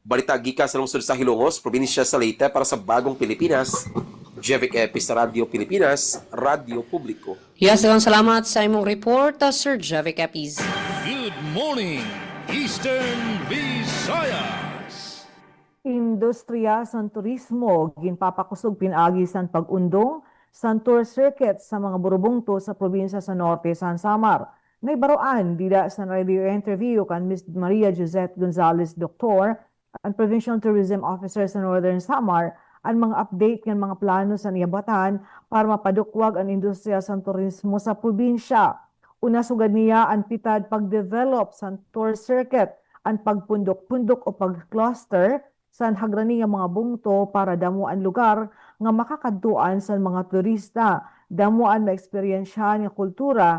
Balita gikan sa lungsod sa Hilongos, probinsya sa Leyte para sa Bagong Pilipinas. Jevic Epis sa Radyo Pilipinas, Radyo Publiko. Yes, salamat sa imong report, Sir Javi Capiz. Good morning, Eastern Visayas. Industriya sa turismo ginpapakusog pinaagi san pag-undong sa tour circuit sa mga burubungto sa probinsya sa Norte San Samar. Naibaroan dida sa radio interview kan Ms. Maria Josette Gonzalez Doctor, ang Provincial Tourism Officer sa Northern Samar, ang mga update ng mga plano sa niyabatan para mapadukwag ang industriya sa turismo sa probinsya. Una sugad niya ang pitad pag-develop sa tour circuit, ang pagpundok-pundok o pag-cluster sa hagrani nga mga bungto para damuan lugar nga makakadtuan sa mga turista, damuan ma-experiensyahan nga kultura,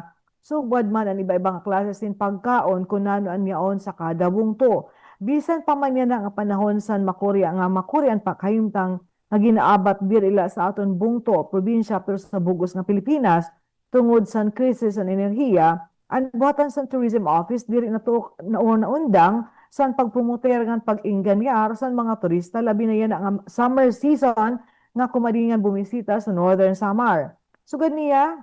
sugad man ang iba-ibang klase sin pagkaon kung nanoan yaon sa kada bungto. Bisan pa man yan ang panahon sa makuri ang pakayumtang nga ginaabat bir ila sa aton bungto probinsya pero sa bugos nga Pilipinas tungod sa krisis sa enerhiya, ang buhatan sa Tourism Office diri na undang sa pagpromoter ng pag-inganyar sa mga turista labi na yan ang summer season nga kumadingan bumisita sa Northern Samar. Sugad niya,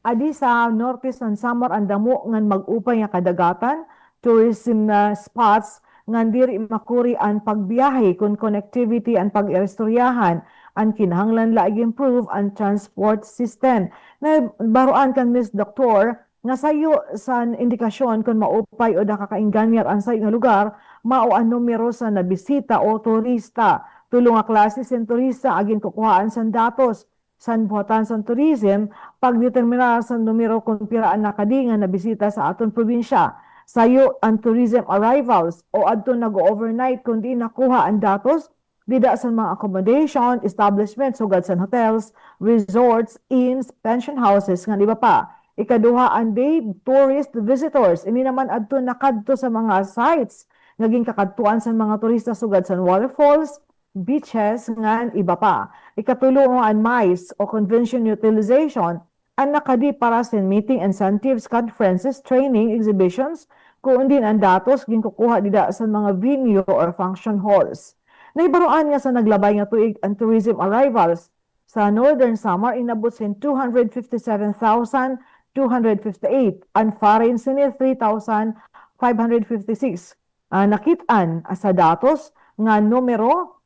adi sa norte san Samar ang damo ngan mag-upay nga kadagatan, tourism na spots ngan diri makuri ang pagbiyahe kun connectivity ang pag-irestoryahan ang kinahanglan laig improve ang transport system. Na baruan kan Ms. Doktor nga sayo sa indikasyon kung maupay o nakakainganyar ang sayo nga lugar, mao ang numero sa nabisita o turista. Tulong nga klase sin turista agin kukuhaan sa datos san buhatan sa tourism pagdeterminar sa numero kung piraan nakadingan na bisita sa aton probinsya. Sayo ang tourism arrivals o adto nag-overnight kung di nakuha ang datos dida sa mga accommodation, establishments, sugad sa hotels, resorts, inns, pension houses, nga iba pa. Ikaduha ang day tourist visitors. Ini naman adto nakadto sa mga sites naging kakadtuan sa mga turista sugad sa waterfalls, beaches, nga iba pa. Ikatulo ang MICE o convention utilization ang nakadi para sa meeting incentives, conferences, training, exhibitions, kung din ang datos ginkukuha dida sa mga venue or function halls. Naibaruan nga sa naglabay nga tuig ang tourism arrivals sa Northern Samar inabot sa 257,258 and foreign sini 3,556. Nakitaan sa datos nga numero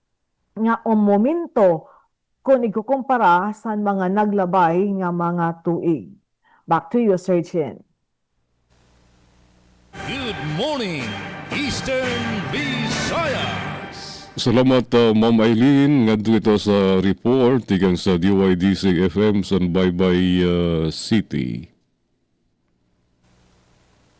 nga o momento kung ikukumpara sa mga naglabay nga mga tuig. Back to you, Sir Chin. Good morning, Eastern Visayas. Salamat Ma'am Eileen nga dito sa report tigang sa DYDC FM sa Baybay City.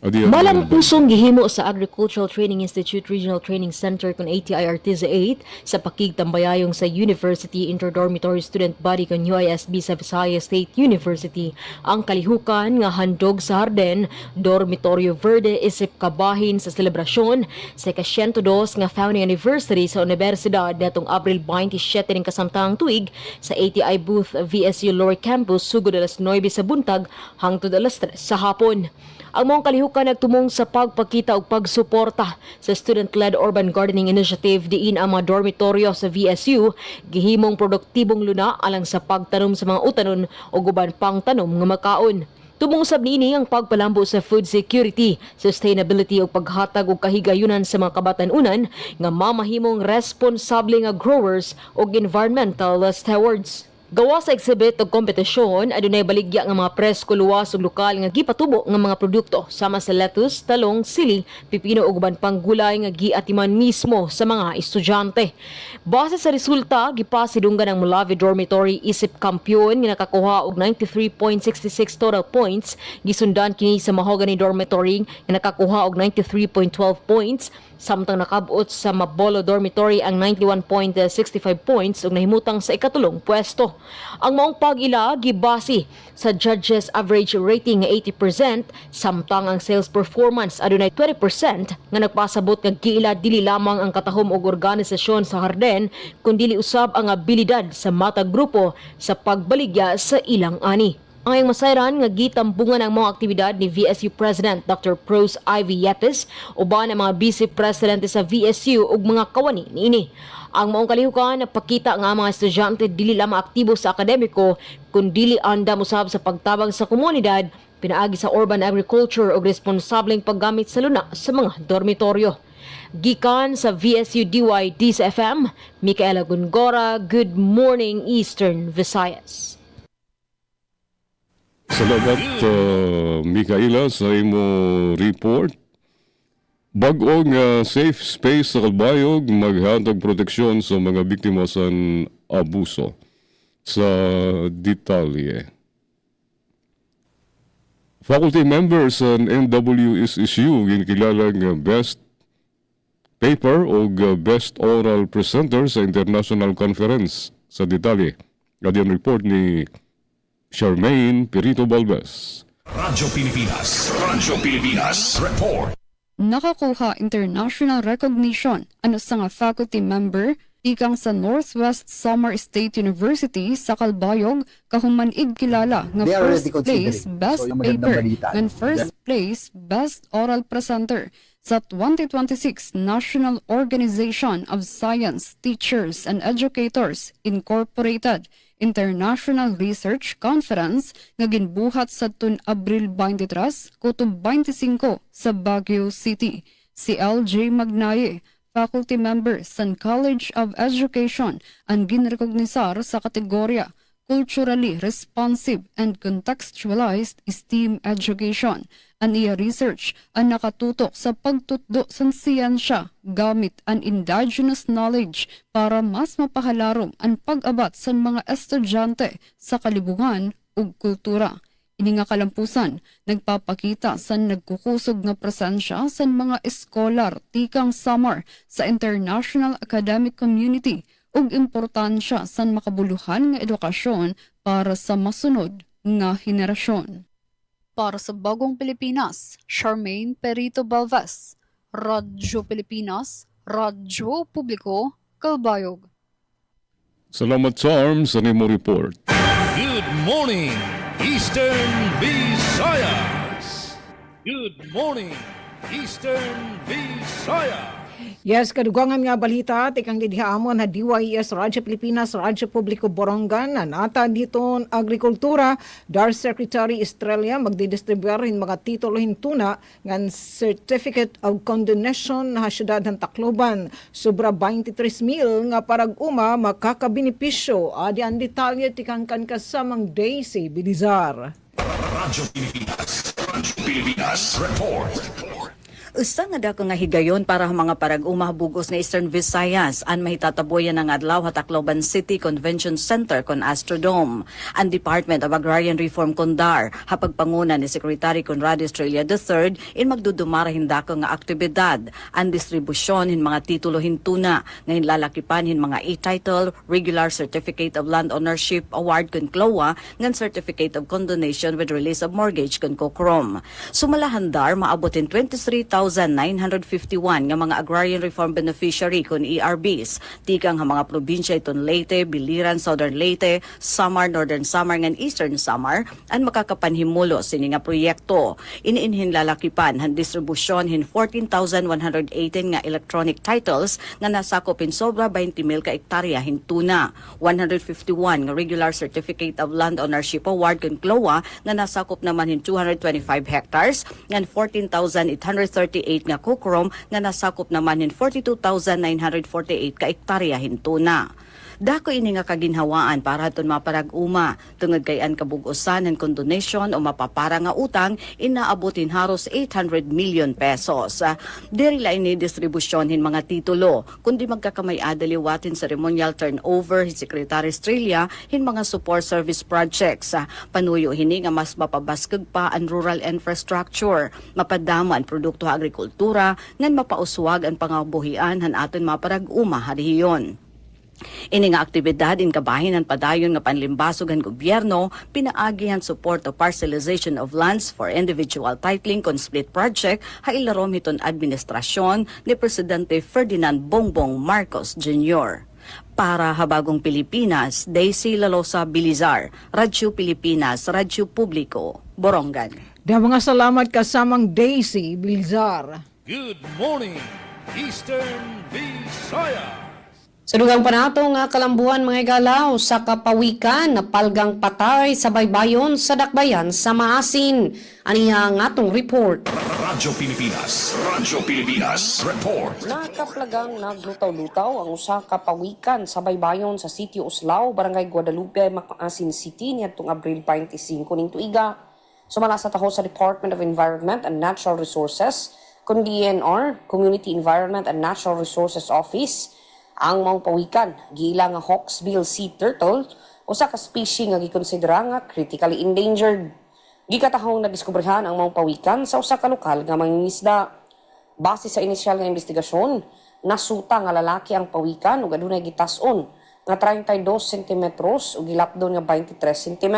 Malang pusong gihimo sa Agricultural Training Institute Regional Training Center kung ATI Artiza 8 sa pakigtambayayong sa University Interdormitory Student Body kung UISB sa Visayas State University ang kalihukan nga handog sa Harden Dormitorio Verde isip kabahin sa selebrasyon sa ika-102 nga founding anniversary sa Universidad datong Abril 27 ning kasamtang tuig sa ATI booth VSU Lower Campus sugod alas 9 sa buntag hangtod alas 3 sa hapon. Ang mong kalihukan nagtumong sa pagpakita o pagsuporta sa student-led urban gardening initiative diin ang mga dormitoryo sa VSU gihimong produktibong luna alang sa pagtanom sa mga utanon o guban pang tanom nga makaon. Tumong sab niini ang pagpalambo sa food security, sustainability o paghatag og kahigayunan sa mga kabatan-unan nga mamahimong responsable nga growers o environmental stewards. Gawa sa exhibit o kompetisyon, adunay baligya nga mga presko, luwas ug lokal nga gipatubo nga mga produkto sama sa lettuce, talong, sili, pipino ug uban pang gulay nga giatiman mismo sa mga estudyante. Base sa resulta, gipasidunggan ang Malawi Dormitory isip kampyon nga nakakuha og 93.66 total points, gisundan kini sa Mahogany Dormitory nga nakakuha og 93.12 points. Samtang nakabot sa Mabolo Dormitory ang 91.65 points ug nahimutang sa ikatulong pwesto. Ang maong pag-ila gibase sa judges average rating nga 80%, samtang ang sales performance adunay 20% nga nagpasabot nga giila dili lamang ang katahom og organisasyon sa Harden kundi usab ang abilidad sa matag grupo sa pagbaligya sa ilang ani. Ang iyang masayran nga gitambungan ang mga aktibidad ni VSU President Dr. Pros Ivy Yepes uban ang mga Vice Presidente sa VSU ug mga kawani niini. Ang maong kalihukan napakita nga mga estudyante dili lamang aktibo sa akademiko kundi andam usab sa pagtabang sa komunidad, pinaagi sa urban agriculture ug responsableng paggamit sa luna sa mga dormitoryo. Gikan sa VSU DYDC FM, Micaela Gungora, Good Morning Eastern Visayas. Salamat Micaela sa imo report. Bag-ong safe space sa Kalbayog maghatag proteksyon sa mga biktima sa abuso sa detalye. Faculty members ng NWSSU ginikilalang best paper o best oral presenter sa international conference sa detalye. Gadiyan report ni Charmaine Perito Balbes. Radyo Pilipinas report. Nakakuha international recognition ano sa nga faculty member ikang sa Northwest Samar State University sa Kalbayog kahumanig kilala nga first place best paper and first place best oral presenter sa 2026 National Organization of Science Teachers and Educators Incorporated International Research Conference nga ginbuhat sa tun Abril 23 kutob 25 sa Baguio City. Si LJ Magnaye, faculty member sa College of Education, ang ginrekognisar sa kategorya Culturally Responsive and Contextualized STEAM Education. Ang iya research ang nakatutok sa pagtutdo sa siyensya gamit ang indigenous knowledge para mas mapahalarom ang pag-abat sa mga estudyante sa kalibugan ug kultura. Ini nga kalampusan, nagpapakita sa nagkukusog nga presensya sa mga eskolar tikang Samar sa international academic community ug importansya sa makabuluhan nga edukasyon para sa masunod nga henerasyon. Para sa Bagong Pilipinas, Charmaine Perito Balvas, Radyo Pilipinas, Radyo Publiko, Calbayog. Salamat, Charms, sa nimo report. Good morning, Eastern Visayas. Good morning, Eastern Visayas. Yes, kadugangan nga balita, tikang didihaamon na DYES Radyo Pilipinas, Radyo Publiko Borongan, nata dito agrikultura, DAR Secretary Estrella magdidistribuyarin mga titulohin tuna ng Certificate of Condonation na siyudad ng Tacloban. Sobra 23,000 nga parag-uma makakabenepisyo. Adi ang detalye tikang kan kasamang Daisy Bilizar. Radyo Pilipinas Report. Usa nga dako nga higayon para mga parag-uma bugos nga Eastern Visayas an mahitataboyan ng adlaw sa Tacloban City Convention Center kon Astrodome. Ang Department of Agrarian Reform Condar hapagpanguna ni Secretary Conrado Estrella III in magdudumarahin dako nga aktibidad ang distribusyon hin mga titulo hintuna nga hinlalakipan hin mga e-title, regular certificate of land ownership award kon CLOA ngan certificate of condonation with release of mortgage kon COCROM. Sumalahandar maabotin 23,951 nga mga agrarian reform beneficiary kon ERBs tikang nga mga probinsya iton Leyte, Biliran, Southern Leyte, Samar, Northern Samar ngan Eastern Samar ang makakapanhimulo sini nga proyekto. Iniinhin lalakipan han distribusyon hin 14,118 nga electronic titles nga nasakop in sobra 20,000 ka ektarya hintuna. 151 nga regular certificate of land ownership award kon CLOA nga nasakop naman hin 225 hectares ngan 14,838 nga COCROM nga nasakop naman hin 42,948 ka ektarya hintuna. Dako ini nga kaginhawaan para aton maparag-uma tungod kay an kabugosan ng condonation o mapapara nga utang inaabotin haros 800 million pesos. Diri la ini distribusyon hin mga titulo kundi magkakamay-a daliwatin ceremonial turnover hin Secretary Estrella hin mga support service projects. Panuyo hini nga mas mapabaskeg pa ang rural infrastructure, mapadamo ang produkto sa agrikultura ngan mapauswag ang pangabuhian han aton maparag-uma hadiyon. Ini nga aktibidad in kabahin ang padayon nga panlimbasog ang gobyerno, pinaagihan support of parcelization of lands for individual titling kon split project hailarom hiton administrasyon ni Presidente Ferdinand Bongbong Marcos Jr. Para Habagong Pilipinas, Daisy Lalosa Bilizar, Radyo Pilipinas, Radyo Publiko, Borongan. Da mga salamat kasamang Daisy Bilizar. Good morning, Eastern Visayas. Sa dugang panato nga kalambuan mga igalaw sa kapawikan na palgang patay sa baybayon sa dakbayan sa Maasin. Aniya nga atong report. Radyo Pilipinas Report. Nakaplagang naglutaw-lutaw ang usa ka pawikan sa baybayon sa Sitio Uslao, Barangay Guadalupe, Maasin City niadtong Abril 25 ning tuiga. Sumala sa taho sa Department of Environment and Natural Resources, kun DNR, Community Environment and Natural Resources Office, ang maong pawikan gila nga Hawksbill sea turtle usa ka species nga gikonsidera nga critically endangered. Gikatahong nadiskobrehan ang maong pawikan sa usa ka lokal nga mangingisda. Base sa inisyal nga investigasyon, nasuta nga lalaki ang pawikan ug adunay gitas-on nga 32 cm ug gilapdon nga 23 cm.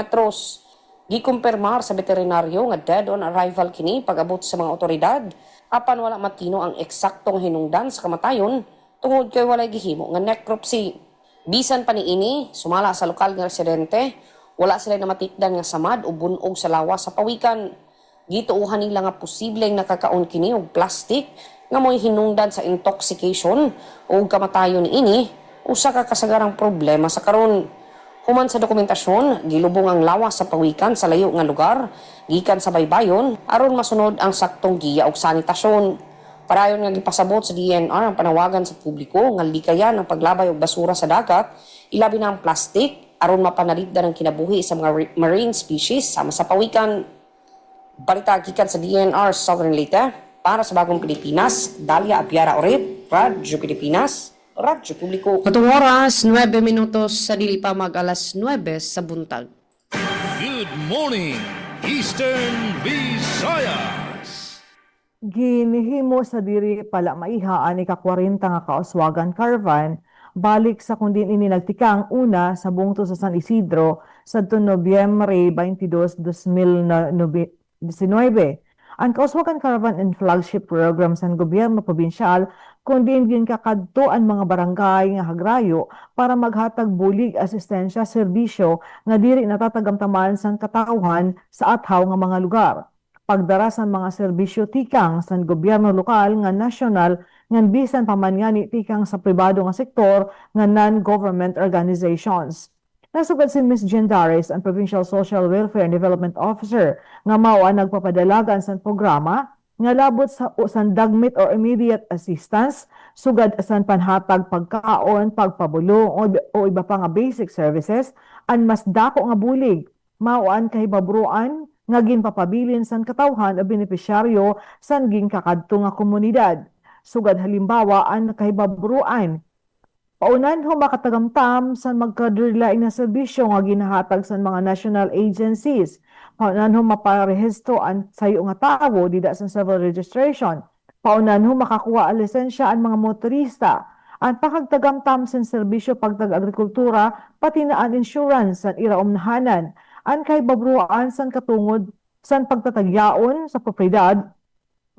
Gikumpirmar sa veterinaryo nga dead on arrival kini pag-abot sa mga otoridad apan wala matino ang eksaktong hinungdan sa kamatayon tungod kay walay gihimo nga necropsy. Bisan pa niini, sumala sa lokal nga residente, wala sila namatikdan nga samad o bunog sa lawas sa pawikan. Gituuhan nila nga posibleng nakakaon kini og plastic nga mo'y hinungdan sa intoxication o kamatayon ini, usa ka kasagarang problema sa karon. Human sa dokumentasyon, gilubong ang lawas sa pawikan sa layo nga lugar, gikan sa baybayon, aron masunod ang saktong giya og sanitasyon. Parayon nga gipasabot sa DNR ang panawagan sa publiko nga likayan ang paglabay og basura sa dagat, ilabi na ang plastic, aron mapanalipdan ang kinabuhi sa mga marine species sama sa pawikan. Balita gikan sa DNR Southern Leyte, para sa Bagong Pilipinas, Dalia Apiara Orit, Radyo Pilipinas, Radyo Publiko. Katong oras, 9 minutos sa dili pa mag alas 9 sa buntag. Good morning, Eastern Visayas. Ginihimo sa diri pala maihaan ika-40 nga kauswagan caravan balik sa kundin ini nagtikang una sa bungto sa San Isidro sa Nobyembre 22, 2019. Ang kauswagan caravan and flagship program sa gobyerno probinsyal kundi din kakadto ang mga barangay nga hagrayo para maghatag bulig asistensya serbisyo nga diri natatagamtaman sang katawhan sa athaw nga mga lugar. Pagdara sa mga serbisyo tikang sa gobyerno lokal nga nasyonal ngan bisan pa man nga ni tikang sa pribado nga sektor nga non-government organizations. Nasugad si Ms. Gendares, ang Provincial Social Welfare and Development Officer, nga mao ang nagpapadalagan sa programa nga labot sa dagmit or immediate assistance, sugad asan panhatag pagkaon, pagpabulong o iba pa nga basic services, ang mas dako nga bulig, mao ang kahibabruan nga ginpapabilin sa katawhan o benepisyaryo sa ginkakadto nga komunidad. Sugad halimbawa ang kahibabruan paunan ho makatagamtam sa magkadurlaing na serbisyo nga ginahatag sa mga national agencies. Paunan ho maparehistro ang sayo nga tawo dida sa civil registration. Paunan ho makakuha ang lisensya ang mga motorista. Ang pakagtagamtam sa serbisyo pagtag-agrikultura pati na ang insurance sa iraumnahanan. Ang kay babruan sa katungod sa pagtatagyaon sa propriedad.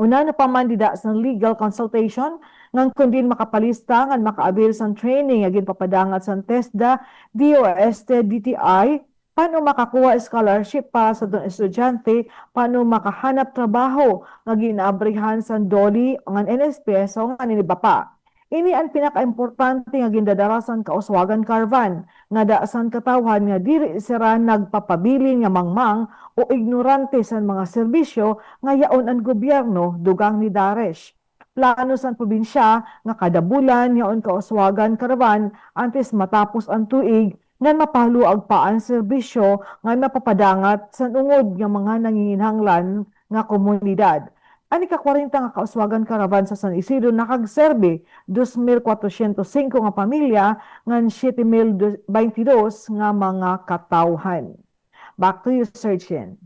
Una na pamandida sa legal consultation ngang kundin makapalista ngan makaabil sa training agin papadangat sa TESDA, DOST, DTI, paano makakuha scholarship para sa estudyante, paano makahanap trabaho nga ginaabrihan sa DOLI ngan NSPS o ngan iniba pa. Ini ang pinaka-importante nga gindadarasan kauswagan caravan nga daasan katawhan nga diri sira nagpapabili nga mangmang o ignorante sa mga serbisyo nga yaon ang gobyerno dugang ni Daresh. Plano sa probinsya nga kada bulan yaon kauswagan caravan antes matapos ang tuig nga mapaluag pa ang serbisyo nga mapapadangat sa ungod nga mga nanginginhanglan nga komunidad. Ani ka-40 nga kauswagan caravan sa San Isidro nakagserbe 2,405 nga pamilya ngan 7,022 nga mga katawhan. Back to you, Sir Chin.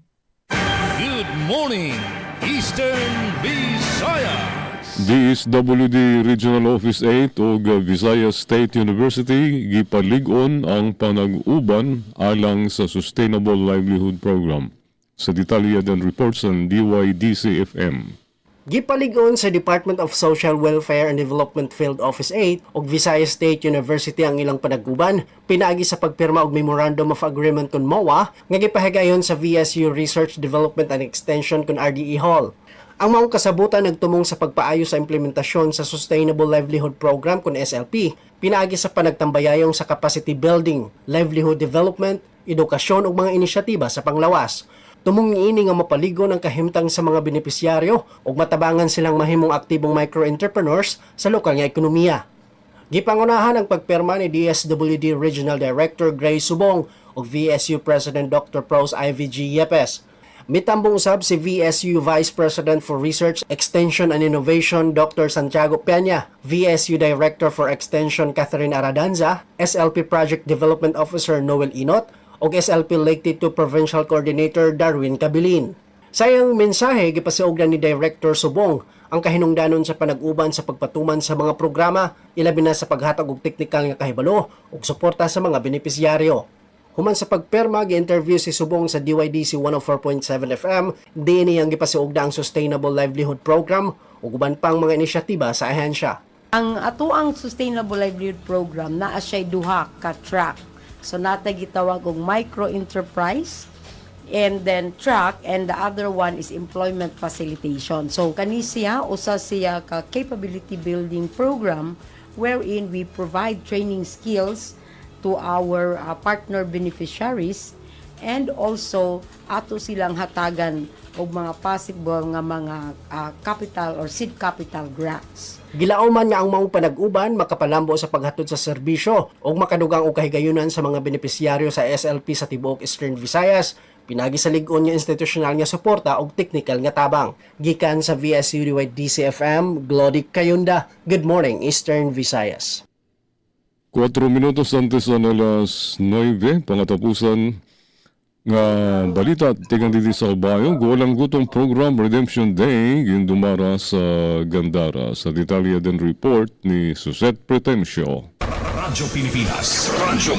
Good morning, Eastern Visayas. DSWD Regional Office 8 o Visayas State University gipalig-on ang panag-uban alang sa Sustainable Livelihood Program. Sa detalye dan reports ng DYDC-FM. Gipalig-on sa Department of Social Welfare and Development Field Office 8 ug Visayas State University ang ilang panag-uban, pinaagi sa pagpirma og Memorandum of Agreement kun MOA nga gipahigayon sa VSU Research Development and Extension kun RDE Hall. Ang maong kasabutan nagtumong sa pagpaayo sa implementasyon sa Sustainable Livelihood Program kun SLP, pinaagi sa panagtambayayong sa capacity building, livelihood development, edukasyon ug mga inisyatiba sa panglawas. Tumong ini nga mapaligon ang kahimtang sa mga benepisyaryo ug matabangan silang mahimong aktibong micro-entrepreneurs sa lokal nga ekonomiya. Gipangunahan ang pagpirma ni DSWD Regional Director Grace Subong ug VSU President Dr. Pros Ivy G. Yepes. Mitambong usab si VSU Vice President for Research, Extension and Innovation Dr. Santiago Peña, VSU Director for Extension Catherine Aradanza, SLP Project Development Officer Noel Inot, o SLP Lake Tito Provincial Coordinator Darwin Cabilin. Sayang mensahe gipasiugdan ni Director Subong ang kahinungdanon sa panag-uban sa pagpatuman sa mga programa, ilabi na sa paghatag og teknikal nga kahibalo ug suporta sa mga benepisyaryo. Human sa pagperma, gi-interview si Subong sa DYDC 104.7 FM, diini ang gipasiugda ang Sustainable Livelihood Program ug uban pang mga inisyatiba sa ahensya. Ang atuang Sustainable Livelihood Program naa siya duha ka track. So nata gitawag og micro-enterprise and then track, and the other one is employment facilitation. So kani siya usa siya ka capability building program wherein we provide training skills to our partner beneficiaries, and also ato silang hatagan og mga possible nga mga capital or seed capital grants. Gilauman nga ang maong panag-uban makapalambo sa paghatod sa serbisyo o makadugang og kahigayunan sa mga benepisyaryo sa SLP sa tibuok Eastern Visayas. Pinagi sa lig-on nga institusyonal nga suporta og teknikal nga tabang. Gikan sa VSU DCFM, Glody Kayunda. Good morning, Eastern Visayas. 4 minutos antes ng alas 9, pangatapusan nga balita tigang dito sa Albayo, walang gutong program Redemption Day gindumara sa Gandara. Sa detalye din report ni Suzette Pretencio. Radyo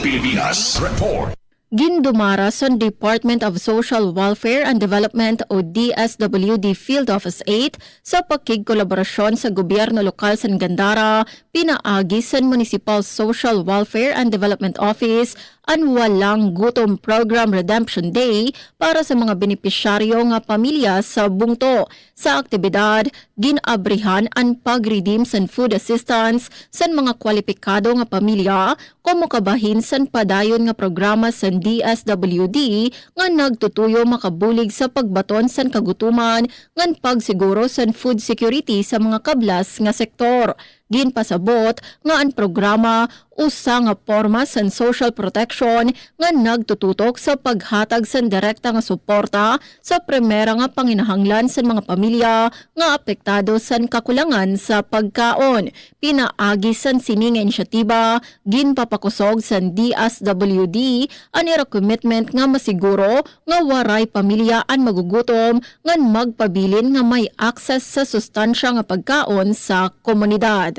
Pilipinas Report. Gindumara sa Department of Social Welfare and Development o DSWD Field Office 8 sa pakigkolaborasyon sa gobyerno lokal sa Gandara, pinaagi sa Municipal Social Welfare and Development Office ang walang gutom program Redemption Day para sa mga benepisyaryo nga pamilya sa bungto. Sa aktibidad, ginabrihan ang pag-redeem sa food assistance sa mga kwalipikado nga pamilya o makabahin sa padayon nga programa sa DSWD nga nagtutuyo makabulig sa pagbaton sa kagutuman ngan pagsiguro sa food security sa mga kablas nga sektor. Ginpasabot nga ang programa usa nga forma sa social protection nga nagtututok sa paghatag sa direkta nga suporta sa primera nga panginahanglan sa mga pamilya nga apektado sa kakulangan sa pagkaon. Pinaagi sa sining inisyatiba, ginpapakusog sa DSWD anira commitment nga masiguro nga waray pamilya ang magugutom nga magpabilin nga may access sa sustansya nga pagkaon sa komunidad.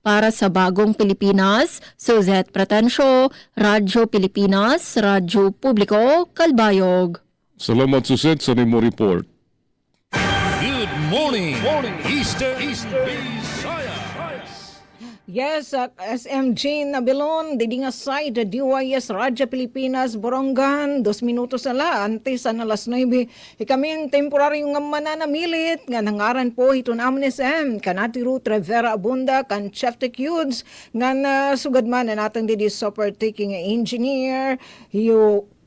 Para sa Bagong Pilipinas, Suzette Pretencio, Radyo Pilipinas, Radyo Publiko, Kalbayog. Salamat Suzette sa nimo report. Good morning, Eastern Visayas. Yes, SMG Nabilon, didinga side, DYS Radyo Pilipinas, Borongan, 2 minutos ala, antes na alas 9. Ikamin temporaryong nga mananamilit, nga nangaran po ito naman SM, kanati Ruth Rivera Abunda, kan Chef Tech Yudes, nga sugadman na natin didi super taking engineer,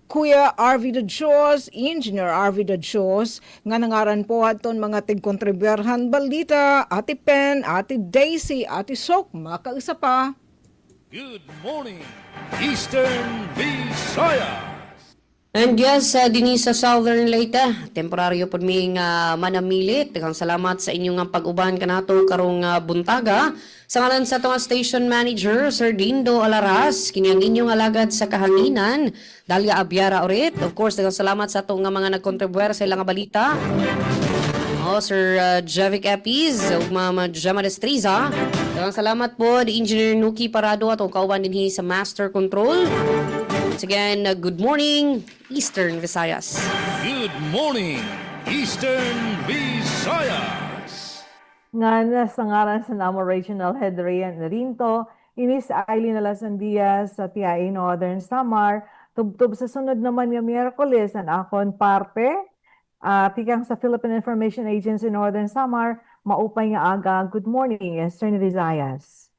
Kuya Arvi de Dios, Engineer Arvi de Dios, nga nangaran po aton mga tigkontriberhan balita, Ate Pen, Ate Daisy, Ate Sok, makaisa pa. Good morning, Eastern Visayas. And yes, dinhi sa Southern Leyte, temporaryo pod mi nga manamilit. Daghang salamat sa inyong pag-uban kanato karong buntaga. Sa ngalan sa atong station manager, Sir Dindo Alaras, kini ang inyong alagad sa kahanginan, Dalia Abiara urit. Of course, daghang salamat sa atong nga mga nagkontribuer sa ilang balita. Sir Javic Epiz, ug Mama Gemma Destriza. Daghang salamat po di Engineer Nuki Parado atong kauban dinhi sa Master Control. Once again, good morning, Eastern Visayas. Good morning, Eastern Visayas. Nga sa ngaran sa namo Regional Head Rayan Rinto, inis Aileen Alasandias sa TIA Northern Samar, tubtub sa sunod naman nga Miyerkules ang akon parte, tikang sa Philippine Information Agency Northern Samar, maupay nga aga. Good morning, Eastern Visayas.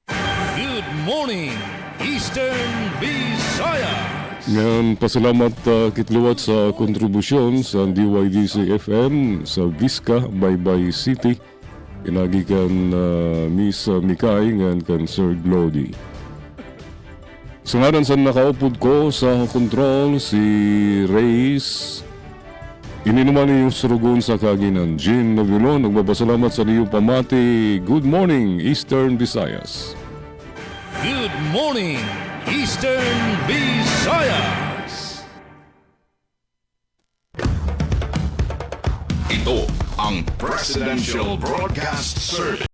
Good morning, Eastern Visayas. Ngayon, pasalamat kitluwat sa kontribusyon sa DYDC FM sa Vizca, Baybay City. Pinagi kan Miss Mikay ngan kan Sir Glody. Sa ngaran sa nakaupod ko sa control si Reyes, ininuman niyong surugon sa kaginan. Jean Novilon, nagbabasalamat sa niyong pamati. Good morning, Eastern Visayas. Good morning, Eastern Visayas. Ito ang Presidential Broadcast Service.